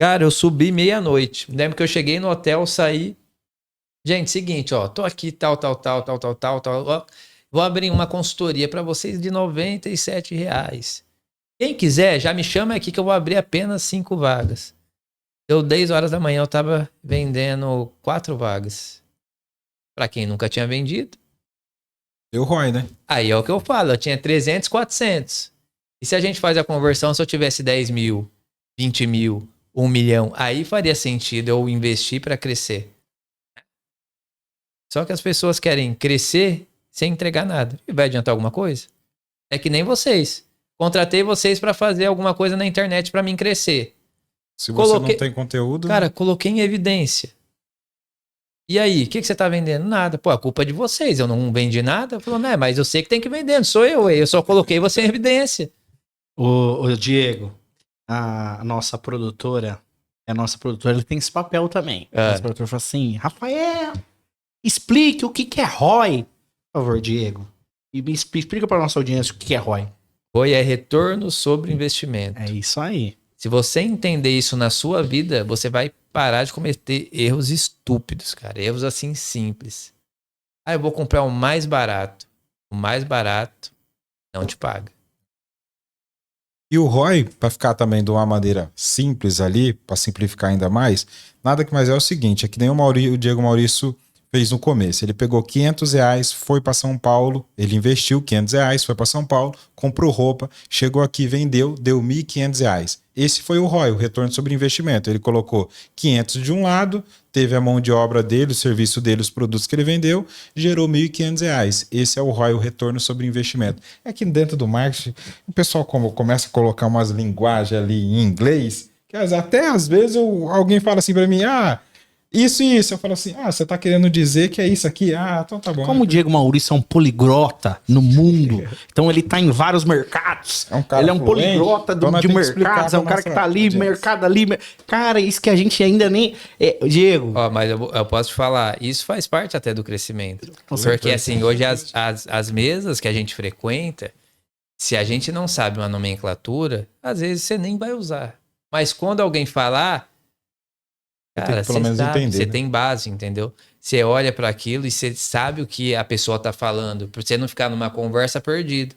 Cara, eu subi meia-noite. Lembro que eu cheguei no hotel, saí. Gente, seguinte, ó, tô aqui, tal. Ó, vou abrir uma consultoria para vocês de R$97. Quem quiser, já me chama aqui que eu vou abrir apenas 5 vagas. Deu 10 horas da manhã, eu tava vendendo 4 vagas. Para quem nunca tinha vendido. Deu ROI, né? Aí é o que eu falo, eu tinha 300, 400. E se a gente faz a conversão, se eu tivesse 10 mil, 20 mil, 1 milhão, aí faria sentido eu investir para crescer. Só que as pessoas querem crescer sem entregar nada. E vai adiantar alguma coisa? É que nem vocês. Contratei vocês para fazer alguma coisa na internet para mim crescer. Se você não tem conteúdo... Cara, coloquei em evidência. E aí, o que você tá vendendo? Nada. Pô, a culpa é de vocês. Eu não vendi nada. Falou, né, mas eu sei que tem que vender, não sou eu. Eu só coloquei você em evidência. Ô, Diego, a nossa produtora, ele tem esse papel também. A nossa produtora fala assim, Rafael, explique o que é ROI. Por favor, Diego. E me explica para nossa audiência o que é ROI. ROI é retorno sobre investimento. É isso aí. Se você entender isso na sua vida, você vai parar de cometer erros estúpidos, cara. Erros assim simples. Ah, eu vou comprar o mais barato. O mais barato não te paga. E o ROI, para ficar também de uma maneira simples ali, para simplificar ainda mais, nada que mais é o seguinte, é que nem o Diego Maurício fez no começo. Ele pegou R$500, foi para São Paulo, ele investiu R$500, foi para São Paulo, comprou roupa, chegou aqui, vendeu, deu R$1.500. Esse foi o ROI, o retorno sobre investimento. Ele colocou 500 de um lado, teve a mão de obra dele, o serviço dele, os produtos que ele vendeu, gerou R$1.500. Esse é o ROI, o retorno sobre investimento. É que dentro do marketing, o pessoal começa a colocar umas linguagens ali em inglês, que até às vezes alguém fala assim para mim, isso e isso. Eu falo assim, você tá querendo dizer que é isso aqui? Então tá bom. Como o Diego Maurício é um poliglota no mundo, então ele tá em vários mercados. Ele é um poliglota de mercados, é um cara que tá ali, mercado ali. Cara, isso que a gente ainda nem... Diego... Mas eu posso te falar, isso faz parte até do crescimento. Porque assim, hoje as mesas que a gente frequenta, se a gente não sabe uma nomenclatura, às vezes você nem vai usar. Mas quando alguém falar... Cara, pelo menos entender, você tem base, entendeu? Você olha para aquilo e você sabe o que a pessoa tá falando, pra você não ficar numa conversa perdido.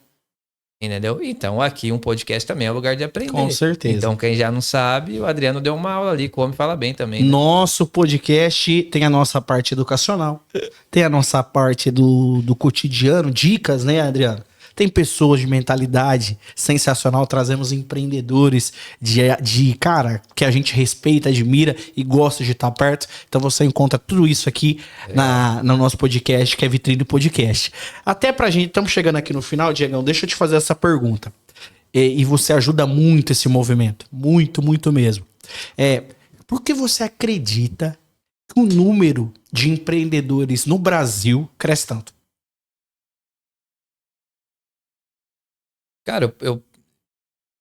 Entendeu? Então, aqui um podcast também é um lugar de aprender. Com certeza. Então, quem já não sabe, o Adriano deu uma aula ali, como fala bem também. Né? Nosso podcast tem a nossa parte educacional, tem a nossa parte do cotidiano, dicas, né, Adriano? Tem pessoas de mentalidade sensacional, trazemos empreendedores cara, que a gente respeita, admira e gosta de estar perto. Então você encontra tudo isso aqui no nosso podcast, que é Vitrine Podcast. Até pra gente, estamos chegando aqui no final, Diegão, deixa eu te fazer essa pergunta. E você ajuda muito esse movimento, muito, muito mesmo. Por que você acredita que o número de empreendedores no Brasil cresce tanto? Cara,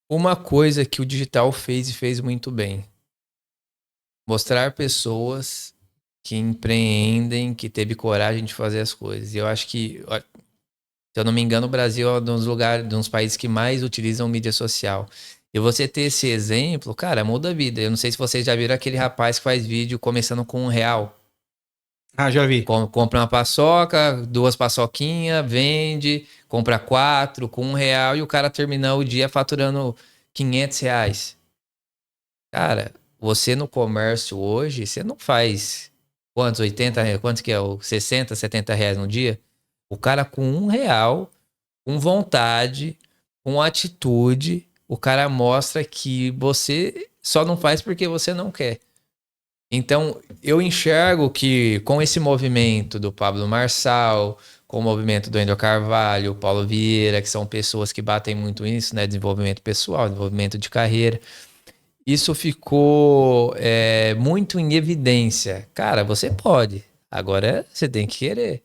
uma coisa que o digital fez e fez muito bem. Mostrar pessoas que empreendem, que teve coragem de fazer as coisas. E eu acho que, se eu não me engano, o Brasil é um dos países que mais utilizam mídia social. E você ter esse exemplo, cara, muda a vida. Eu não sei se vocês já viram aquele rapaz que faz vídeo começando com R$1. Já vi. Compra uma paçoca, 2 paçoquinhas, vende, compra 4 com R$1 e o cara termina o dia faturando R$500. Cara, você no comércio hoje, você não faz quantos? 80 reais? Quanto que é? 60, 70 reais no dia? O cara com R$1, com vontade, com atitude, o cara mostra que você só não faz porque você não quer. Então, eu enxergo que com esse movimento do Pablo Marçal, com o movimento do Wendel Carvalho, o Paulo Vieira, que são pessoas que batem muito nisso, né? Desenvolvimento pessoal, desenvolvimento de carreira. Isso ficou muito em evidência. Cara, você pode. Agora você tem que querer.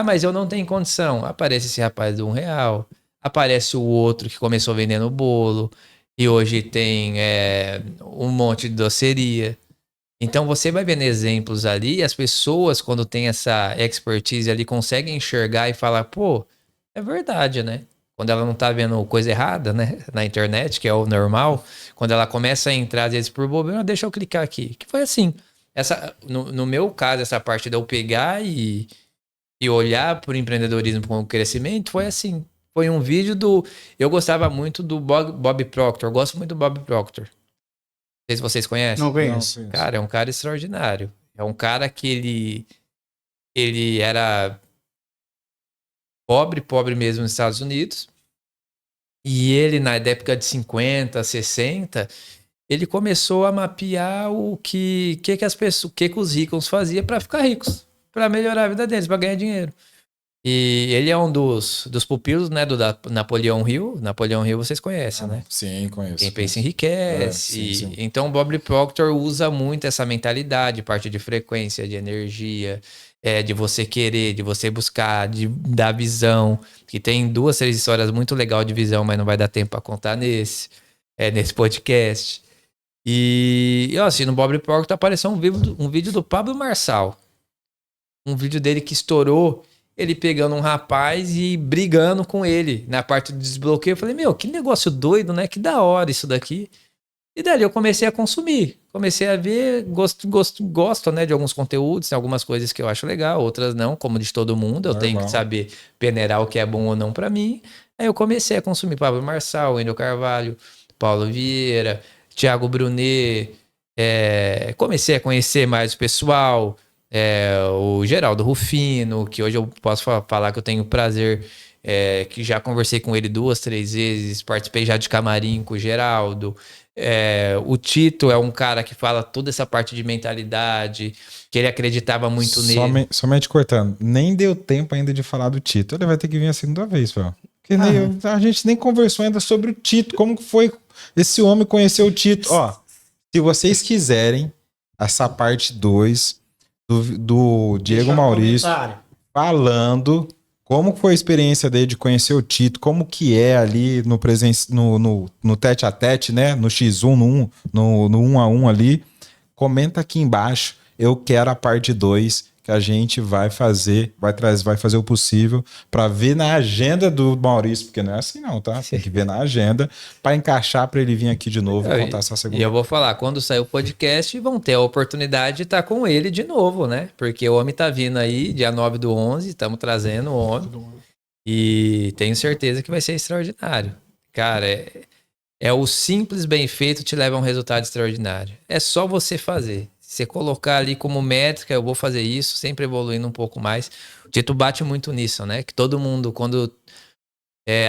Mas eu não tenho condição. Aparece esse rapaz de R$1. Aparece o outro que começou vendendo bolo. E hoje tem um monte de doceria. Então você vai vendo exemplos ali e as pessoas, quando tem essa expertise ali, conseguem enxergar e falar, pô, é verdade, né? Quando ela não tá vendo coisa errada, né? Na internet, que é o normal, quando ela começa a entrar, às vezes, por bobeira, deixa eu clicar aqui. Que foi assim. No meu caso, essa parte de eu pegar e olhar pro empreendedorismo com o crescimento, foi assim. Foi um vídeo eu gostava muito do Bob Proctor. Eu gosto muito do Bob Proctor. Não sei se vocês conhecem. Não conheço. Cara, é um cara extraordinário. É um cara que ele era pobre mesmo nos Estados Unidos. E ele, na época de 50, 60, ele começou a mapear o que as pessoas, o que os ricos faziam para ficar ricos, para melhorar a vida deles, para ganhar dinheiro. E ele é um dos pupilos, né, do Napoleão Hill. Napoleão Hill vocês conhecem, né? Sim, conheço. Quem pensa conheço. enriquece. Sim. Então, o Bob Proctor usa muito essa mentalidade, parte de frequência, de energia, de você querer, de você buscar, da visão. Que tem 2, 3 histórias muito legais de visão, mas não vai dar tempo para contar nesse podcast. E assim, no Bob Proctor apareceu um vídeo do Pablo Marçal. Um vídeo dele que estourou, ele pegando um rapaz e brigando com ele na parte do desbloqueio. Eu falei, meu, que negócio doido, né? Que da hora isso daqui. E dali eu comecei a consumir. Comecei a ver, gosto, né, de alguns conteúdos, tem algumas coisas que eu acho legal, outras não, como de todo mundo. Eu tenho que saber peneirar o que é bom ou não pra mim. Aí eu comecei a consumir Pablo Marçal, Wendel Carvalho, Paulo Vieira, Thiago Brunet. Comecei a conhecer mais o pessoal, o Geraldo Rufino, que hoje eu posso falar que eu tenho prazer, que já conversei com ele 2, 3 vezes, participei já de camarim com o Geraldo. O Tito é um cara que fala toda essa parte de mentalidade, que ele acreditava muito nele. Somente cortando, nem deu tempo ainda de falar do Tito. Ele vai ter que vir a segunda vez, velho. A gente nem conversou ainda sobre o Tito, como que foi esse homem conhecer o Tito. Ó, se vocês quiserem essa parte 2 do Diego Maurício falando como foi a experiência dele de conhecer o Tito, como que é ali no tete a tete, né? No X1, no 1-1 ali. Comenta aqui embaixo. Eu quero a parte 2 que a gente vai fazer o possível para ver na agenda do Maurício, porque não é assim não, tá? Tem que ver na agenda para encaixar para ele vir aqui de novo e contar essa segunda. E eu vou falar, quando sair o podcast, vão ter a oportunidade de estar com ele de novo, né? Porque o homem tá vindo aí, dia 9/11, estamos trazendo o homem. E tenho certeza que vai ser extraordinário. Cara, o simples bem feito te leva a um resultado extraordinário. É só você fazer. Você colocar ali como métrica, eu vou fazer isso, sempre evoluindo um pouco mais. O Tito bate muito nisso, né? Que todo mundo, quando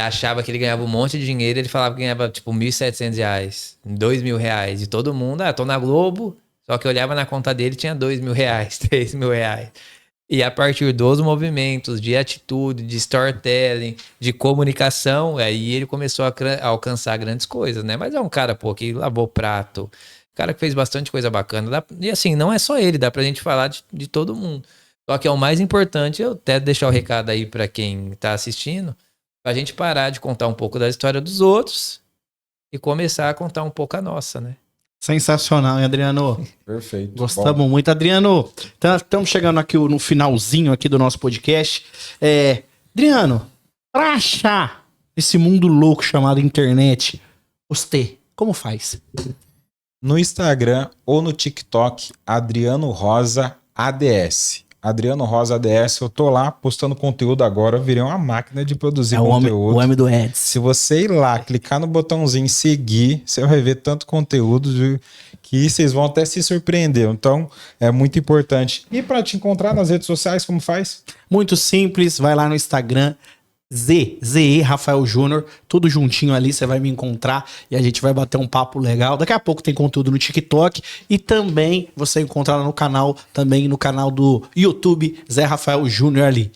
achava que ele ganhava um monte de dinheiro, ele falava que ganhava tipo R$1.700, R$2.000. E todo mundo, tô na Globo, só que eu olhava na conta dele tinha R$2.000, R$3.000. E a partir dos movimentos de atitude, de storytelling, de comunicação, aí ele começou a alcançar grandes coisas, né? Mas é um cara, que lavou prato, cara que fez bastante coisa bacana. E assim, não é só ele, dá pra gente falar de todo mundo. Só que é o mais importante, eu até deixar o recado aí pra quem tá assistindo, pra gente parar de contar um pouco da história dos outros e começar a contar um pouco a nossa, né? Sensacional, hein, Adriano? Perfeito. Gostamos muito. Adriano, estamos chegando aqui no finalzinho aqui do nosso podcast. Adriano, pra achar esse mundo louco chamado internet, você, como faz? No Instagram ou no TikTok, Adriano Rosa ADS. Adriano Rosa ADS, eu tô lá postando conteúdo agora, eu virei uma máquina de produzir conteúdo. O homem do Ads. Se você ir lá, clicar no botãozinho seguir, você vai ver tanto conteúdo que vocês vão até se surpreender. Então, é muito importante. E para te encontrar nas redes sociais, como faz? Muito simples, vai lá no Instagram, ZE Rafael Júnior, tudo juntinho ali, você vai me encontrar e a gente vai bater um papo legal. Daqui a pouco tem conteúdo no TikTok e também você encontra lá no canal, também no canal do YouTube, Zé Rafael Júnior ali.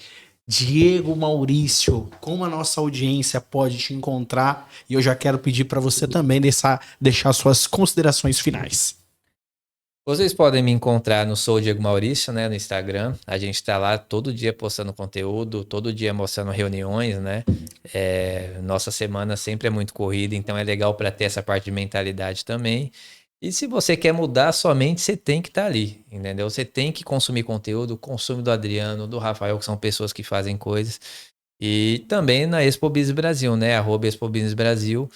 Diego Maurício, como a nossa audiência pode te encontrar? E eu já quero pedir para você também deixar suas considerações finais. Vocês podem me encontrar no Sou Diego Maurício, né, no Instagram. A gente tá lá todo dia postando conteúdo, todo dia mostrando reuniões, né? Nossa semana sempre é muito corrida, então é legal para ter essa parte de mentalidade também. E se você quer mudar a sua mente, você tem que estar ali, entendeu? Você tem que consumir conteúdo, consume do Adriano, do Rafael, que são pessoas que fazem coisas. E também na Expo Business Brasil, né? @Expo Business Brasil.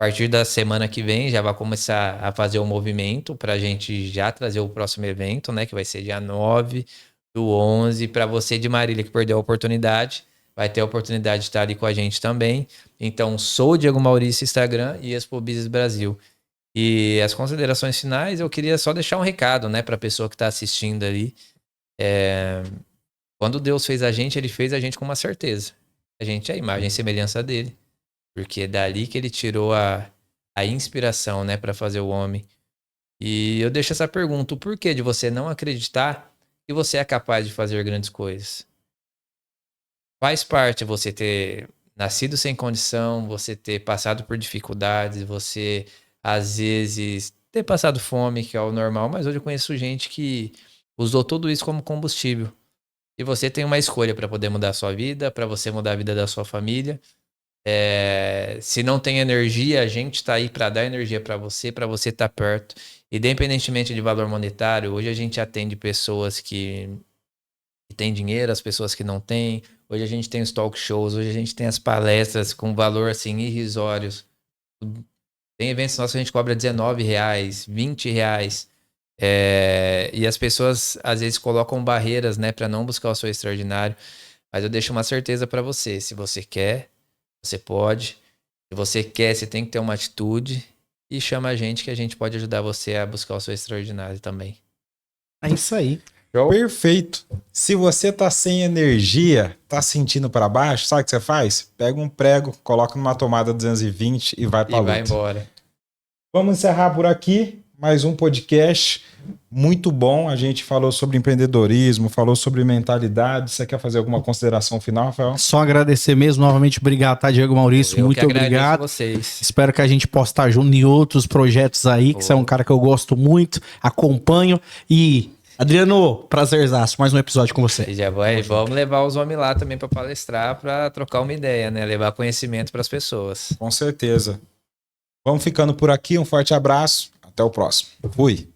A partir da semana que vem já vai começar a fazer o movimento para a gente já trazer o próximo evento, né? Que vai ser dia 9/11. Para você de Marília que perdeu a oportunidade, vai ter a oportunidade de estar ali com a gente também. Então, sou o Diego Maurício, Instagram e Expo Business Brasil. E as considerações finais, eu queria só deixar um recado, né? Para a pessoa que está assistindo ali. Quando Deus fez a gente, Ele fez a gente com uma certeza. A gente é a imagem e semelhança dele. Porque é dali que ele tirou a inspiração, né, para fazer o homem. E eu deixo essa pergunta: o porquê de você não acreditar que você é capaz de fazer grandes coisas? faz parte você ter nascido sem condição, você ter passado por dificuldades, você, às vezes, ter passado fome, que é o normal, mas hoje eu conheço gente que usou tudo isso como combustível. E você tem uma escolha para poder mudar a sua vida, para você mudar a vida da sua família. Se não tem energia, a gente está aí para dar energia para você estar perto. Independentemente de valor monetário, hoje a gente atende pessoas que têm dinheiro, as pessoas que não têm. Hoje a gente tem os talk shows, hoje a gente tem as palestras com valor assim irrisórios. Tem eventos nossos que a gente cobra R$19, R$20. E as pessoas às vezes colocam barreiras, né, para não buscar o seu extraordinário. Mas eu deixo uma certeza para você: se você quer, você pode. Se você quer, você tem que ter uma atitude. E chama a gente que a gente pode ajudar você a buscar o seu extraordinário também. É isso aí. Perfeito. Se você tá sem energia, tá sentindo para baixo, sabe o que você faz? Pega um prego, coloca numa tomada 220 e vai pra luta. Vai embora. Vamos encerrar por aqui. Mais um podcast muito bom. A gente falou sobre empreendedorismo, falou sobre mentalidade. Você quer fazer alguma consideração final, Rafael? Só agradecer mesmo. Novamente, obrigado, tá, Diego Maurício? Eu Muito que agradeço obrigado. Vocês. Espero que a gente possa estar junto em outros projetos aí, que você é um cara que eu gosto muito, acompanho. E, Adriano, prazerzaço. Mais um episódio com você. Já vamos levar os homens lá também para palestrar, para trocar uma ideia, né? Levar conhecimento para as pessoas. Com certeza. Vamos ficando por aqui. Um forte abraço. Até o próximo. Fui.